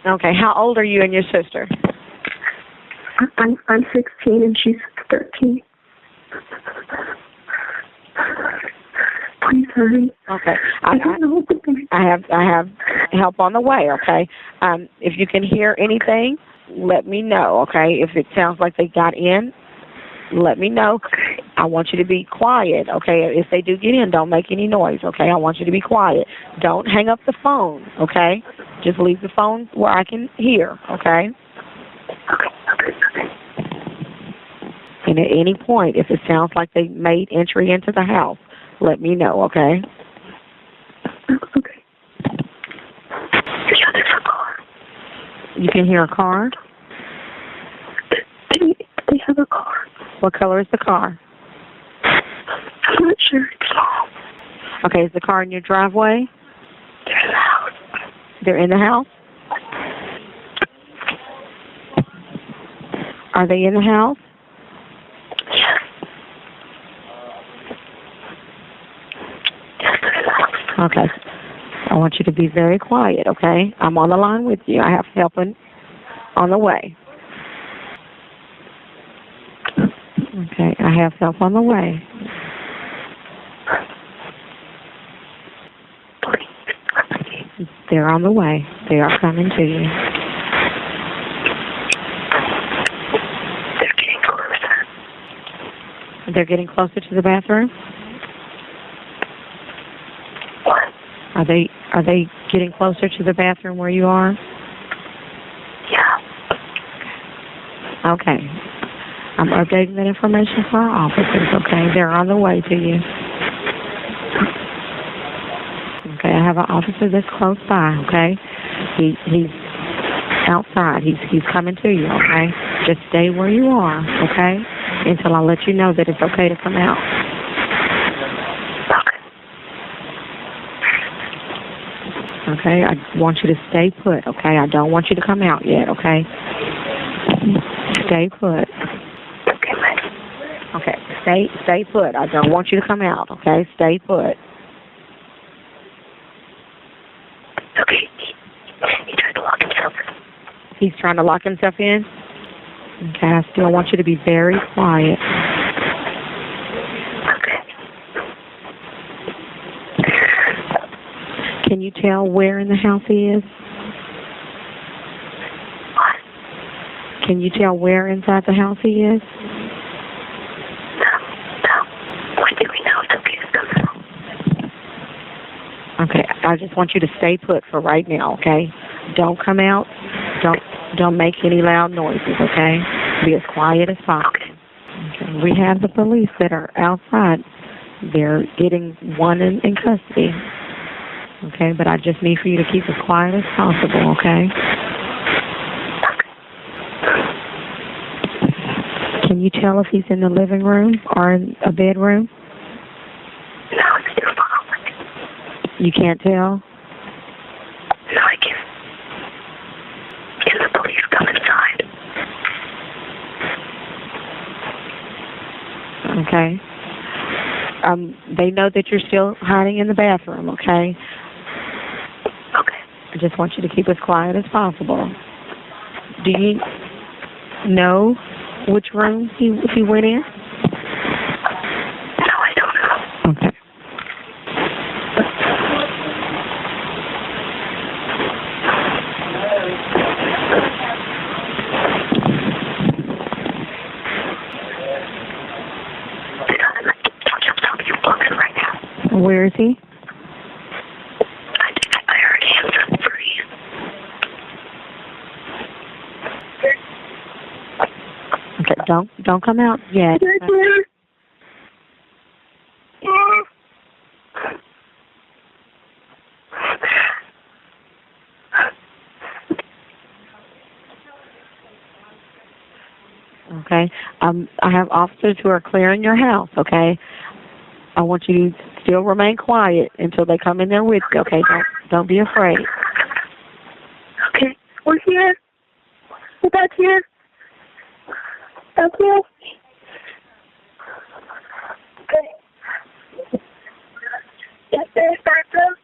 Okay, how old are you and your sister? I'm 16 and she's 13. Please hurry. Okay. I have help on the way, okay? If you can hear anything, let me know, okay? If it sounds like they got in, let me know. I want you to be quiet, okay? If they do get in, don't make any noise, okay? I want you to be quiet. Don't hang up the phone, okay? Just leave the phone where I can hear, okay? And at any point, if it sounds like they made entry into the house, let me know, okay? Okay. Yeah, there's a car. You can hear a car? They have a car. What color is the car? I'm not sure. Okay, is the car in your driveway? They're in the house. They're in the house? Are they in the house? Okay. I want you to be very quiet, okay? I'm on the line with you. I have help on the way. Okay, I have help on the way. They're on the way. They are coming to you. They're getting closer. They're getting closer to the bathroom? Are they getting closer to the bathroom where you are? Yeah. Okay. I'm updating that information for our officers, okay? They're on the way to you. Okay, I have an officer that's close by, okay? He's outside. He's coming to you, okay? Just stay where you are, okay? Until I let you know that it's okay to come out. Okay, I want you to stay put, okay? I don't want you to come out yet, okay? Stay put. Okay, stay put. I don't want you to come out, okay? Stay put. Okay. He tried to lock himself in. He's trying to lock himself in? Okay, I still want you to be very quiet. Can you tell where in the house he is? What? Can you tell where inside the house he is? No. I think we know it's okay to come out. Okay, I just want you to stay put for right now, okay? Don't come out. Don't make any loud noises, okay? Be as quiet as possible. Okay. We have the police that are outside. They're getting one in custody. Okay, but I just need for you to keep as quiet as possible, okay? Can you tell if he's in the living room or in a bedroom? No, it's too far. You can't tell? No, I can't. Can the police come inside? Okay. They know that you're still hiding in the bathroom, okay? Okay. I just want you to keep as quiet as possible. Do you know which room he went in? No, I don't know. Okay. Where is he? I heard hands up freeze. Okay, don't come out yet. Okay. I have officers who are clearing your house, okay? I want you to still remain quiet until they come in there with you, okay? Don't be afraid. Okay, we're here. We're back here. Back here. Okay. Yes, there's bathroom.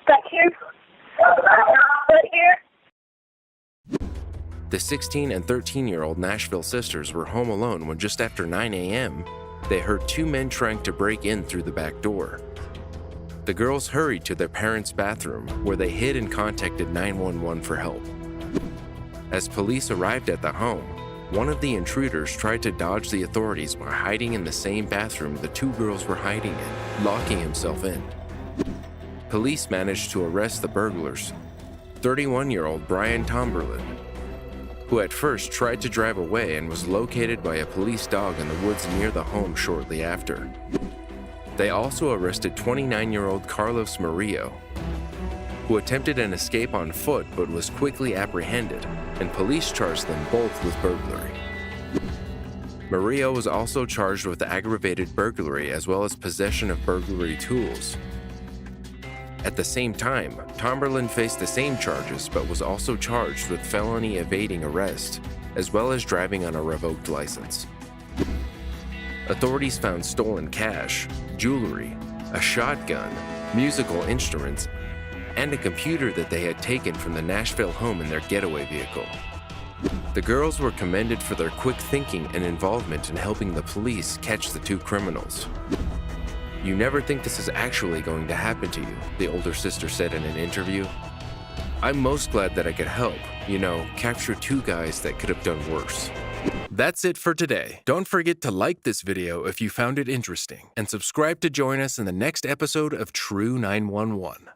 Back here. Right here. The 16 and 13-year-old Nashville sisters were home alone when just after 9 a.m., they heard two men trying to break in through the back door. The girls hurried to their parents' bathroom, where they hid and contacted 911 for help. As police arrived at the home, one of the intruders tried to dodge the authorities by hiding in the same bathroom the two girls were hiding in, locking himself in. Police managed to arrest the burglars, 31-year-old Brian Tomberlin, who at first tried to drive away and was located by a police dog in the woods near the home shortly after. They also arrested 29-year-old Carlos Murillo, who attempted an escape on foot but was quickly apprehended, and police charged them both with burglary. Murillo was also charged with aggravated burglary as well as possession of burglary tools. At the same time, Tomberlin faced the same charges but was also charged with felony evading arrest, as well as driving on a revoked license. Authorities found stolen cash, jewelry, a shotgun, musical instruments, and a computer that they had taken from the Nashville home in their getaway vehicle. The girls were commended for their quick thinking and involvement in helping the police catch the two criminals. "You never think this is actually going to happen to you," the older sister said in an interview. "I'm most glad that I could help, capture two guys that could have done worse." That's it for today. Don't forget to like this video if you found it interesting, and subscribe to join us in the next episode of True 911.